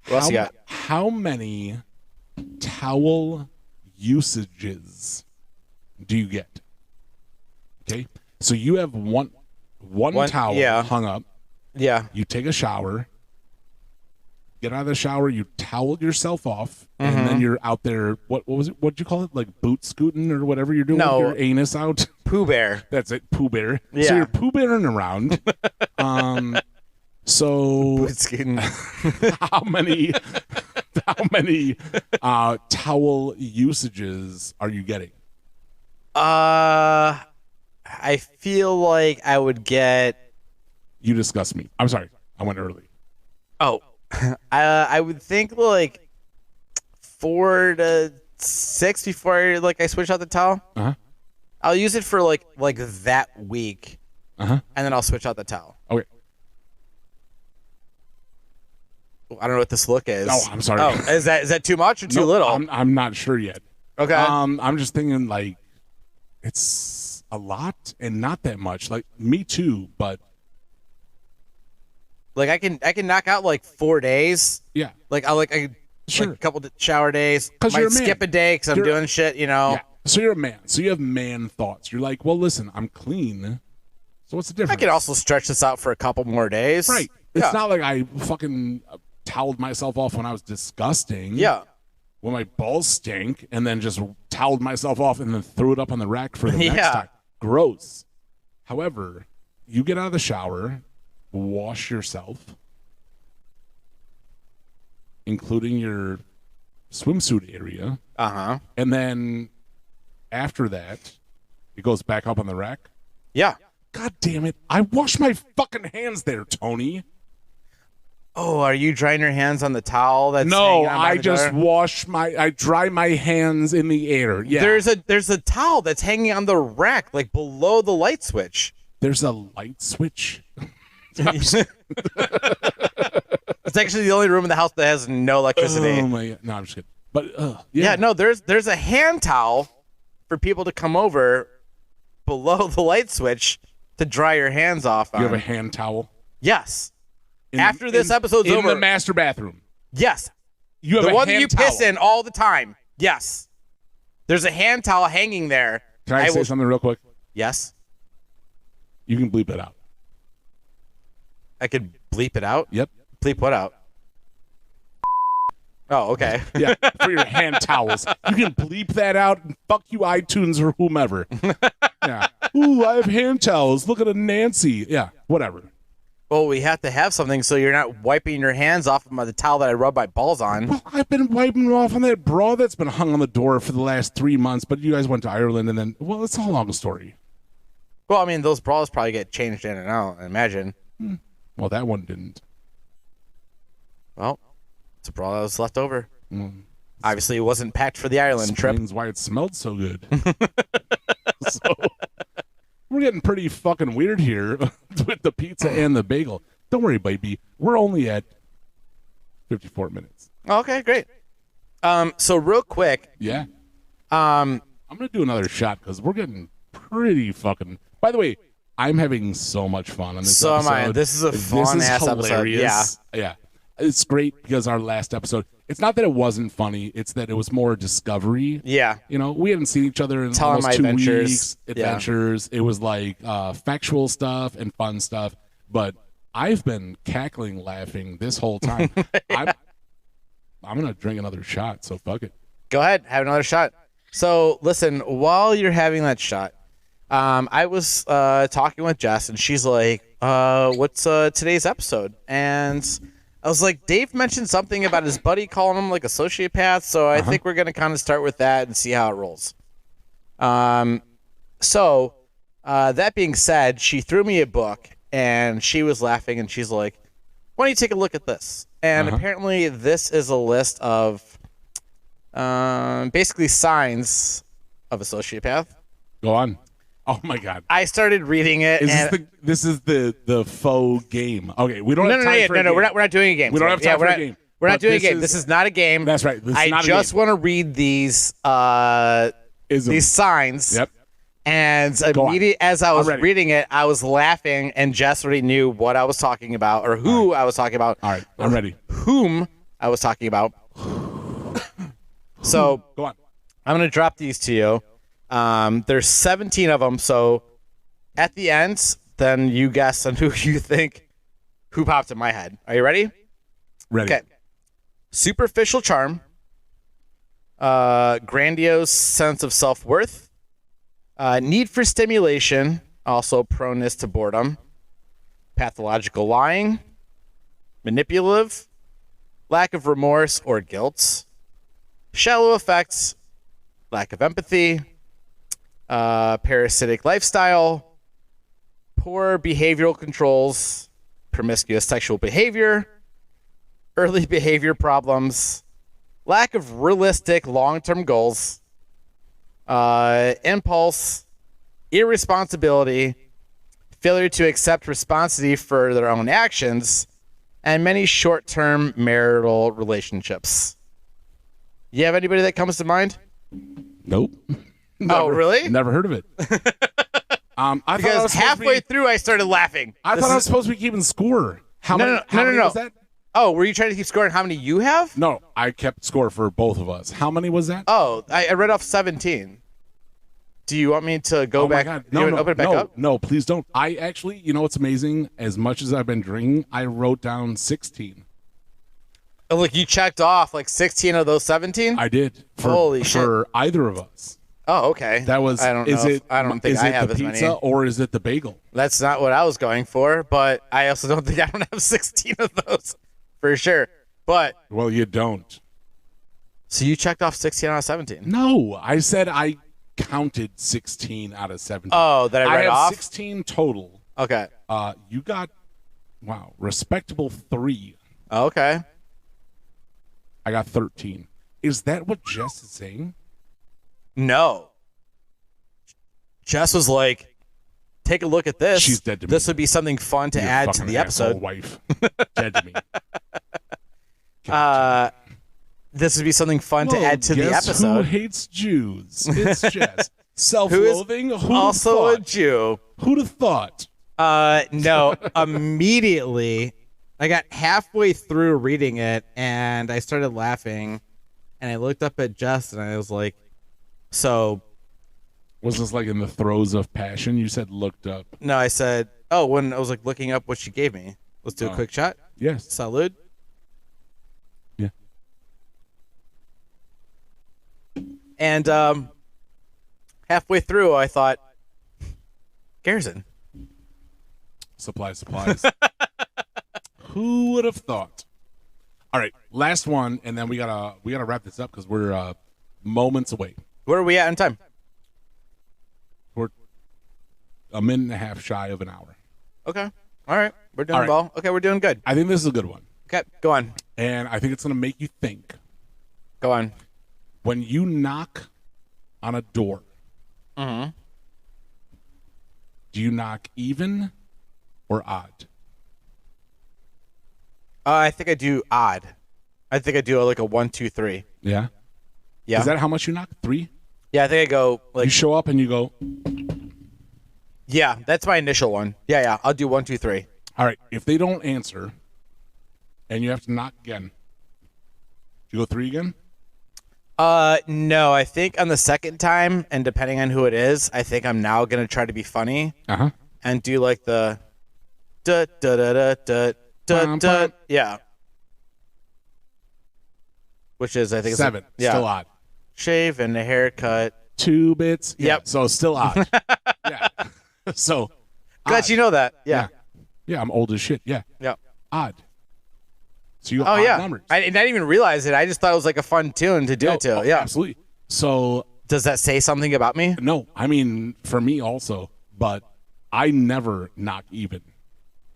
What else you got? How many towel usages do you get? Okay. So you have one towel hung up. Yeah. You take a shower. get out of the shower, you towel yourself off, and then you're out there. What was it? What'd you call it? Like boot scooting or whatever you're doing No. with your anus out? Pooh Bear. That's it, Pooh Bear. Yeah. So you're Pooh Bearing around. So Boot scooting. how many towel usages are you getting? I feel like I would get. You disgust me. I'm sorry. I went early. Oh, I would think like 4 to 6 before I switch out the towel. Uh-huh. I'll use it for like that week, Uh-huh. and then I'll switch out the towel. Okay. I don't know what this look is. Oh, I'm sorry. Oh, is that too much or too No, little? I'm not sure yet. Okay. I'm just thinking like it's a lot and not that much. Like me too, but Like I can knock out like 4 days. yeah. Like I Sure. like a couple shower days. 'Cause Might you're a man. skip a day because I'm You're- doing shit. Yeah. So you're a man. So you have man thoughts. You're like, well, listen, I'm clean. So what's the difference? I could also stretch this out for a couple more days. Right. It's not like I fucking toweled myself off when I was disgusting. Yeah. When my balls stink, and then just toweled myself off and then threw it up on the rack for the next Yeah. time. Gross. However, you get out of the shower, wash yourself, including your swimsuit area, Uh-huh. and then after that, it goes back up on the rack. Yeah. God damn it. I wash my fucking hands there, Tony. Oh, are you drying your hands on the towel that's No, hanging on by I the just door? I dry my hands in the air. Yeah. There's a towel that's hanging on the rack, like below the light switch. There's a light switch. It's actually the only room in the house that has no electricity. Oh my god. No, I'm just kidding. But Yeah, no, there's a hand towel for people to come over below the light switch to dry your hands off on. You have a hand towel? Yes. After this episode's in over. the master bathroom. Yes. You have The a one that hand you towel. piss in all the time. Yes. There's a hand towel hanging there. Can I say something real quick? Yes. You can bleep it out. I could bleep it out. Yep. Bleep what out? Oh, okay. Yeah, for your hand towels. You can bleep that out and fuck you iTunes or whomever. Yeah. Ooh, I have hand towels. Look at a Nancy. Yeah, whatever. Well, we have to have something so you're not wiping your hands off of the towel that I rub my balls on. Well, I've been wiping off on that bra that's been hung on the door for the last 3 months, but you guys went to Ireland and then, well, it's a long story. Well, I mean, those bras probably get changed in and out, I imagine. Well, that one didn't. Well, it's a bra that was left over. Obviously, it wasn't packed for the Ireland trip. Explains why it smelled so good. So, we're getting pretty fucking weird here with the pizza and the bagel. Don't worry, baby. We're only at 54 minutes. Okay, great. So real quick, Yeah. um, I'm going to do another shot because we're getting pretty fucking... By the way, I'm having so much fun on this So am episode. I. This is a fun-ass episode. Hilarious. Yeah. It's great because our last episode, it's not that it wasn't funny, it's that it was more discovery. yeah, You know, we hadn't seen each other in Telling almost my 2 adventures. weeks. Yeah. Adventures. It was like factual stuff and fun stuff. But I've been cackling, laughing this whole time. I'm going to drink another shot, so fuck it. go ahead, have another shot. So listen, while you're having that shot, I was talking with Jess, and she's like, "What's today's episode?" And I was like, Dave mentioned something about his buddy calling him like a sociopath, so I think we're going to kind of start with that and see how it rolls. So that being said, she threw me a book, and she was laughing, and she's like, why don't you take a look at this? And apparently this is a list of basically signs of a sociopath. Go on. Oh, my God. I started reading it, and This is the faux game. Okay, we don't no, have no, time no, for no, a no, game. we're not doing a game. We don't have time for we're a not, game. We're not But doing a this game. is- This is not a game. That's right. This is I not a just game. want to read these Isms. signs. Yep. And on. immediately as I was I'm ready. reading it, I was laughing, and Jess already knew what I was talking about, or who I was talking about. All right, I'm ready. Whom I was talking about. So Go on. I'm going to drop these to you. There's 17 of them, so at the end, then you guess on who you think who popped in my head. Are you ready? Ready. Okay. superficial charm, grandiose sense of self-worth, need for stimulation, also proneness to boredom, pathological lying, manipulative, lack of remorse or guilt, shallow affects, lack of empathy, parasitic lifestyle, poor behavioral controls, promiscuous sexual behavior, early behavior problems, lack of realistic long-term goals, impulse, irresponsibility, failure to accept responsibility for their own actions, and many short-term marital relationships. You have anybody that comes to mind? Nope. Oh, really? Never heard of it. Because halfway through, I started laughing. I thought I was supposed to be keeping score. How many was that? Oh, were you trying to keep score on how many you have? No, I kept score for both of us. How many was that? Oh, I read off 17. Do you want me to go back? My God. Open it back up? No, please don't. I actually, you know what's amazing? As much as I've been drinking, I wrote down 16. Oh, look, you checked off like 16 of those 17? I did. Holy shit. For either of us. Oh, okay. That was. I don't know. I don't think I have the as pizza many. or is it the bagel? That's not what I was going for, but I also don't think I don't have 16 of those for sure. But Well, you don't. so you checked off 16 out of 17. No, I said I counted 16 out of 17. Oh, that I read have off? 16 total. Okay. You got, wow, respectable 3. Okay. I got 13. Is that what Jess is saying? No. Jess was like, take a look at this. She's dead to me. This would be something fun to You add to fucking the asshole episode. wife. Dead to me. This would be something fun to add to the guess episode. Who hates Jews? It's Jess. Self-loathing. Who is Who'd also have a Jew. Who'd have thought? No, immediately I got halfway through reading it and I started laughing and I looked up at Jess and I was like, so Was this like in the throes of passion? You said looked up. no, I said, oh, when I was like looking up what she gave me. Let's do a quick shot. Yes. Salud. Yeah. And halfway through I thought, Garrison. Supplies. Who would have thought? All right, last one, and then we gotta wrap this up because we're moments away. Where are we at in time? We're a minute and a half shy of an hour. Okay. All right. We're doing All right. well. Okay, we're doing good. I think this is a good one, Okay, go on. and I think it's gonna make you think. Go on. When you knock on a door, Mm-hmm. do you knock even or odd? I think I do odd. I think I do like a 1, 2, 3. Yeah. Yeah. Is that how much you knock? 3? Yeah, I think I go like You show up and you go. yeah. That's my initial one. Yeah. I'll do 1, 2, 3. All right. If they don't answer, and you have to knock again, do you go 3 again? No. I think on the second time, and depending on who it is, I think I'm now gonna try to be funny and do like the da da da da da da Bum, da. bum. Yeah. Which is I think 7. It's yeah. Still odd. Shave and a haircut. 2 bits. Yeah, Yep. So still odd. Yeah. So. Glad odd. you know that. Yeah. Yeah, I'm old as shit. Yeah. Yeah. Odd. So you go Oh odd yeah. numbers. I didn't even realize it. I just thought it was like a fun tune to do it to. Oh, Yeah. absolutely. So Does that say something about me? no, I mean for me also, but I never knock even.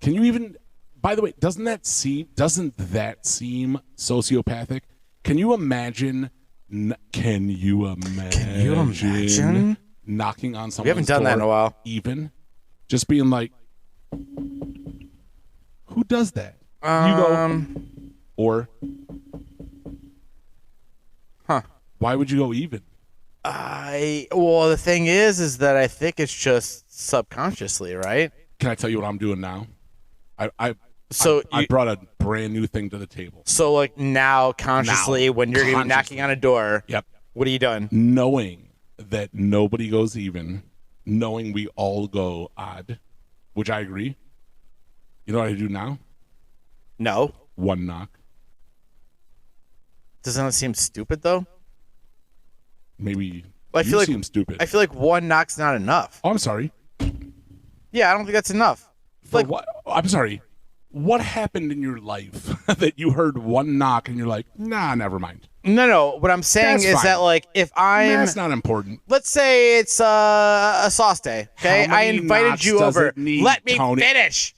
Can you even? By the way, doesn't that seem sociopathic? Can you imagine? Can you imagine knocking on someone's We haven't done that in a door while. Even just being like, who does that? You go or Huh. why would you go even? Well, the thing is that I think it's just subconsciously, right? Can I tell you what I'm doing now? I You, brought a brand new thing to the table. so like now consciously, when you're gonna be knocking on a door, Yep. what are you doing? Knowing that nobody goes even, knowing we all go odd, which I agree. You know what I do now? No. 1 knock. Doesn't that seem stupid though? Maybe I you feel like seem stupid. I feel like one knock's not enough. Oh, I'm sorry. Yeah, I don't think that's enough. For what? I'm sorry. What happened in your life that you heard one knock and you're like, nah, never mind? No. What I'm saying That's is fine. that like if I'm, That's not important. let's say it's a sauce day. Okay, How I many invited knocks you does over. it need, Let me Tony? finish.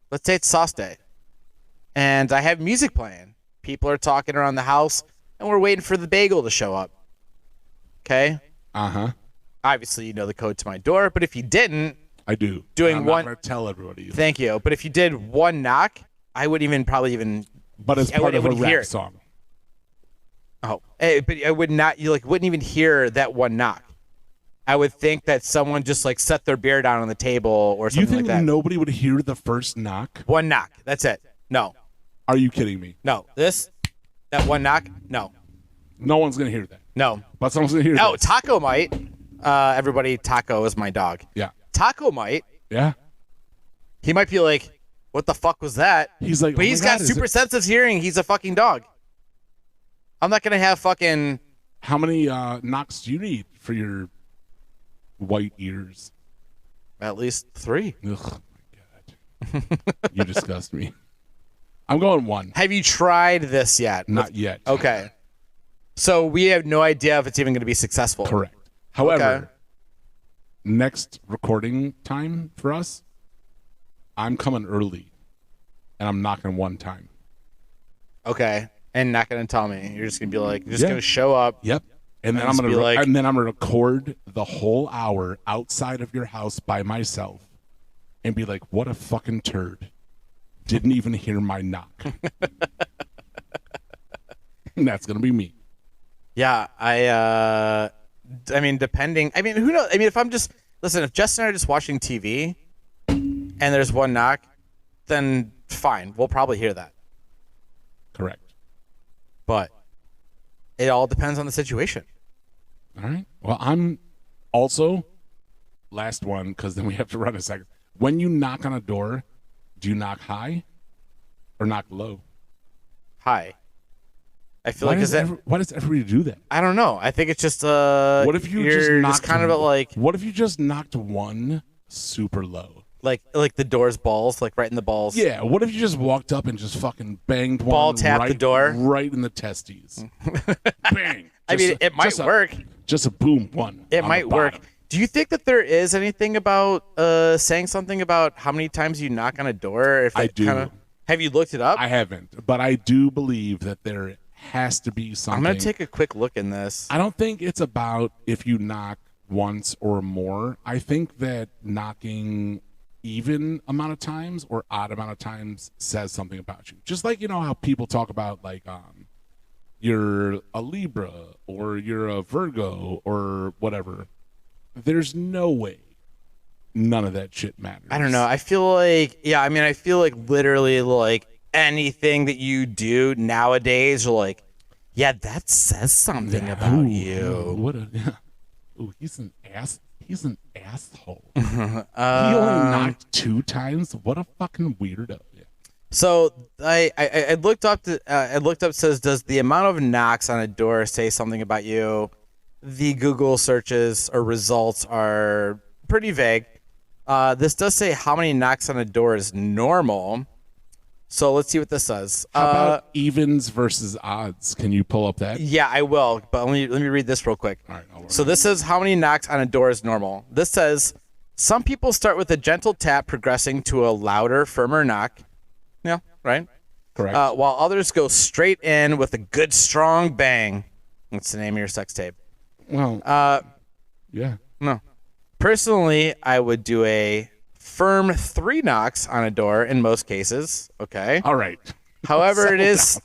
Let's say it's sauce day, and I have music playing. People are talking around the house, and we're waiting for the bagel to show up. Okay. Uh-huh. Obviously, you know the code to my door, but if you didn't, I do. Doing I'm one- not going to tell everybody. thank you. But if you did one knock, I wouldn't probably even. But it's I part of a wouldn't hear rap it. song. Oh, but I would not. You wouldn't even hear that one knock. I would think that someone just like set their beer down on the table or You something think like that. nobody would hear the first knock? One knock. That's it. No. Are you kidding me? No. That one knock. No. No one's going to hear that. No. But someone's going to hear Oh, this. Taco might. Everybody, Taco is my dog. Yeah. Taco might. Yeah. He might be like, "What the fuck was that?" He's like, But oh he's my got God, is super it- sensitive hearing. He's a fucking dog. I'm not gonna have fucking. How many knocks do you need for your white ears? At least 3. Ugh, my God. You disgust me. I'm going 1. Have you tried this yet? Not yet. Okay. So we have no idea if it's even going to be successful. Correct. However, Okay. next recording time for us, I'm coming early, and I'm knocking 1 time. Okay. And not going to tell me. You're just going to be like, you're just Yeah. going to show up. Yep. And then And I'm just gonna be like- and then I'm gonna record the whole hour outside of your house by myself, and be like, "What a fucking turd! Didn't even hear my knock." And that's gonna be me. Yeah. I mean, depending. I mean, who knows? I mean, if I'm just. Listen, if Jess and I are just watching TV and there's one knock, then fine. We'll probably hear that. Correct. But it all depends on the situation. All right. Well, I'm also last one because then we have to run a second. When you knock on a door, do you knock high or knock low? Hi. I feel like is that. Why does everybody do that? I don't know. I think it's just What if you just you're knocked kind of like What if you just knocked 1 super low? like the door's balls, like right in the balls. Yeah, what if you just walked up and just fucking banged one Ball tapped the door? right in the testes? Bang. I mean, Just it might work. Just a boom one. It on might the work. bottom. Do you think that there is anything about saying something about how many times you knock on a door? If I it do. Have you looked it up? I haven't, but I do believe that there has to be something. I'm gonna take a quick look in this. I don't think it's about if you knock once or more. I think that knocking even amount of times or odd amount of times says something about you. Just like, you know, how people talk about like you're a Libra or you're a Virgo or whatever. There's no way none of that shit matters. I don't know. I feel like I feel like literally like anything that you do nowadays, you're like, yeah, that says something about Ooh, you. What a ooh, he's an ass. He's an asshole. He only knocked 2 times. What a fucking weirdo. Yeah. So I looked up says, does the amount of knocks on a door say something about you? The Google searches or results are pretty vague. This does say how many knocks on a door is normal. So let's see what this says. How about evens versus odds? Can you pull up that? Yeah, I will, but let me read this real quick. All right. I'll So this says how many knocks on a door is normal. This says some people start with a gentle tap, progressing to a louder, firmer knock. Yeah, right. correct. While others go straight in with a good, strong bang. That's the name of your sex tape. well, yeah. No. Personally, I would do a firm 3 knocks on a door in most cases. Okay. All right. However, it is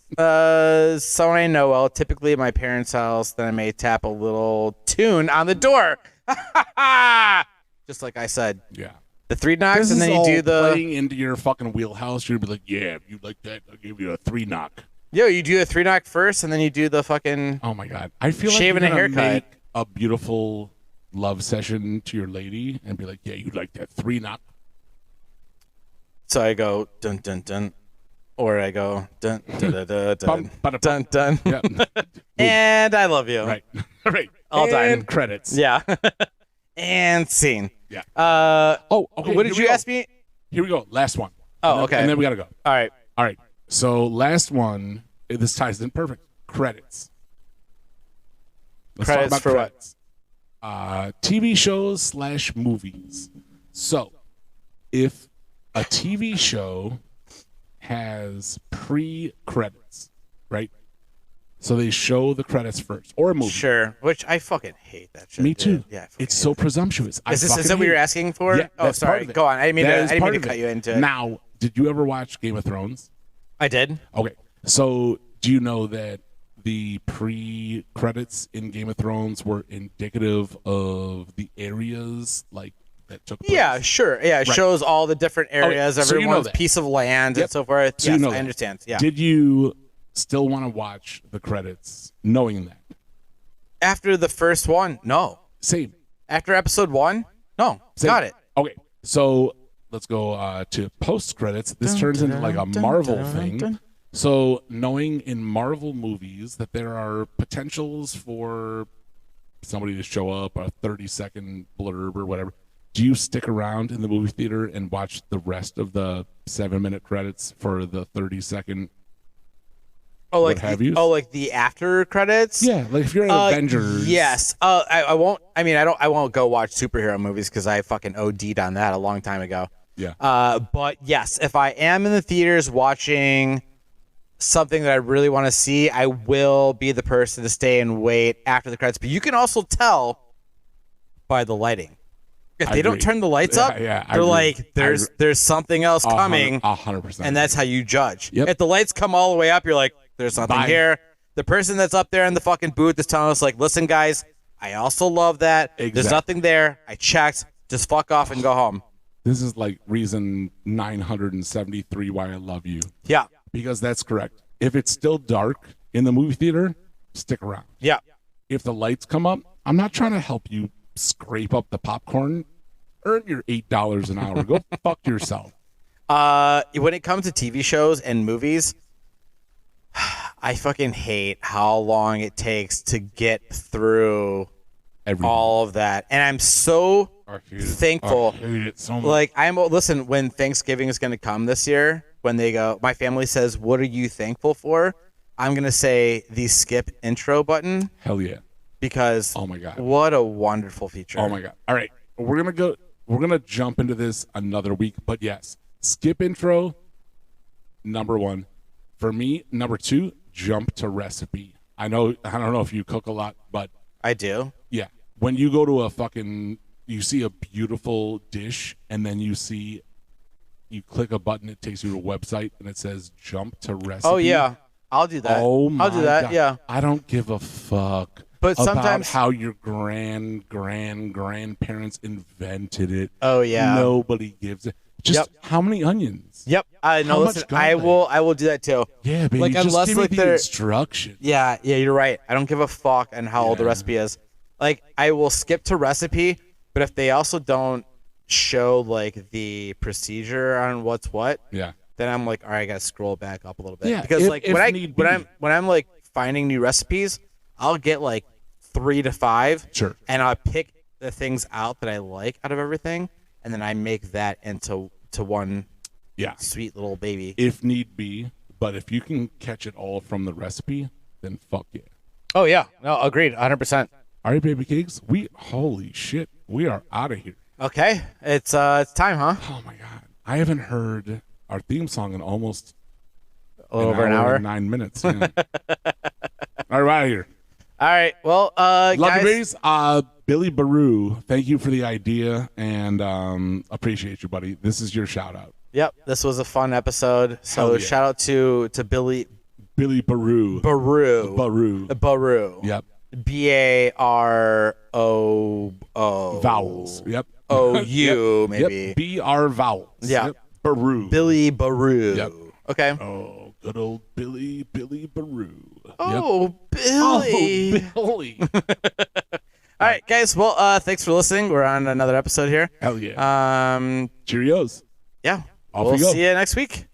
someone I know well, typically at my parents' house, then I may tap a little tune on the door. Just like I said. Yeah. The 3 knocks, This and is then you all do the. playing into your fucking wheelhouse. You'd be like, yeah, if you like that, I'll give you a 3 knock. Yo, you do a 3 knock first, and then you do the fucking. Oh my god. I feel Shaving like a you're gonna haircut. make a beautiful love session to your lady and be like, yeah, you like that 3 knock. So I go dun dun dun, Or I go dun dun dun dun Bum, bada, dun dun, Yeah. and I love you. Right. Right. All done. And credits. Yeah. And scene. Yeah. Oh, okay. what did here we you go. ask me? Here we go. Last one. Oh, And then- okay. And then we gotta go. All right. All right. So last one. This ties in perfect. Credits. Let's Credits talk about for what? credits. TV shows / movies. So, if a TV show has pre-credits, right? So they show the credits first, or a movie. Sure. Which I fucking hate that shit. Me too. Dude. Yeah. I fucking It's hate so it. presumptuous. Is that what you're asking for? Yeah, Oh, that's part sorry. of it. Go on. I didn't mean That to. is I didn't part mean to of cut it. you into it. Now, did you ever watch Game of Thrones? I did. Okay. So, do you know that the pre-credits in Game of Thrones were indicative of the areas like that took place? Yeah, sure. Yeah, it shows all the different areas, so you know everyone's that. piece of land Yep. and so forth. So Yes, you know I that. understand. Yeah. Did you still want to watch the credits knowing that? After the first one, no. Same. After episode 1, no. Same. Got it. Okay. So let's go to post credits. This turns into like a Marvel thing. So knowing in Marvel movies that there are potentials for somebody to show up, a 30-second blurb or whatever, do you stick around in the movie theater and watch the rest of the 7-minute credits for the 30-second? Oh, like have you? like the after credits? Yeah, like if you're an Avengers. Yes. I won't. I mean, I won't go watch superhero movies because I fucking OD'd on that a long time ago. Yeah. But yes, if I am in the theaters watching something that I really want to see, I will be the person to stay and wait after the credits. But you can also tell by the lighting. If they don't agree. turn the lights up, Yeah, I they're agree. like, there's something else coming, 100%. and that's how you judge. Yep. If the lights come all the way up, you're like, there's something Bye. here. The person that's up there in the fucking booth is telling us, like, listen, guys, I also love that. There's Exactly. nothing there. I checked. Just fuck off and go home. This is like reason 973 why I love you. Yeah. Because that's correct. If it's still dark in the movie theater, stick around. Yeah. If the lights come up, I'm not trying to help you scrape up the popcorn. Earn your $8 an hour. Go fuck yourself. When it comes to TV shows and movies, I fucking hate how long it takes to get through Everything. all of that. And I'm so I hate it. thankful. I hate it so much. Like, listen, when Thanksgiving is going to come this year, when they go, my family says, what are you thankful for? I'm going to say the skip intro button Hell yeah. because Oh my God. what a wonderful feature. Oh my God. All right. We're going to jump into this another week, but yes, skip intro, number 1. For me, number 2, jump to recipe. I don't know if you cook a lot, but I do. yeah, when you go to you see a beautiful dish and then you click a button, it takes you to a website and it says jump to recipe. Oh, yeah. I'll do that. Oh my I'll do that, God. yeah. I don't give a fuck But about sometimes- how your grandparents invented it. Oh, yeah. Nobody gives it. Just Yep. how many onions? Yep. How No, much listen, I will do that too. Yeah, baby. Like, just unless, give me like, the they're- instruction. Yeah, you're right. I don't give a fuck on how old the Yeah. recipe is. Like, I will skip to recipe, but if they also don't show like the procedure on what's what, Yeah. then I'm like, all right, I gotta scroll back up a little bit. Yeah, because if- like if need be. when I'm like finding new recipes, I'll get like 3 to 5, Sure. and I'll pick the things out that I like out of everything, and then I make that into one Yeah. sweet little baby. If need be, but if you can catch it all from the recipe, then fuck yeah. Oh yeah, no, agreed, 100%. All right, baby cakes. Holy shit, we are out of here. Okay, it's time, huh? Oh my God, I haven't heard our theme song in almost A little over an hour. and 9 minutes. Yeah. All right, we're out of here. All right. Well, Love guys, you, babies. Billy Baru, thank you for the idea and appreciate you, buddy. This is your shout out. Yep, this was a fun episode. So Hell yeah. shout out to Billy Billy Baru. Baru. Baru. Yep. Baroo. Vowels. Yep. OU maybe. Yep. BR vowels. Yeah. Yep. Baru. Billy Baru. Yep. Okay. Oh, good old Billy Baru. Oh, Billy. Yep. Oh, Billy. All right, guys. Well, thanks for listening. We're on another episode here. Hell yeah. Um, Cheerios. yeah. Off we'll we go. see you next week.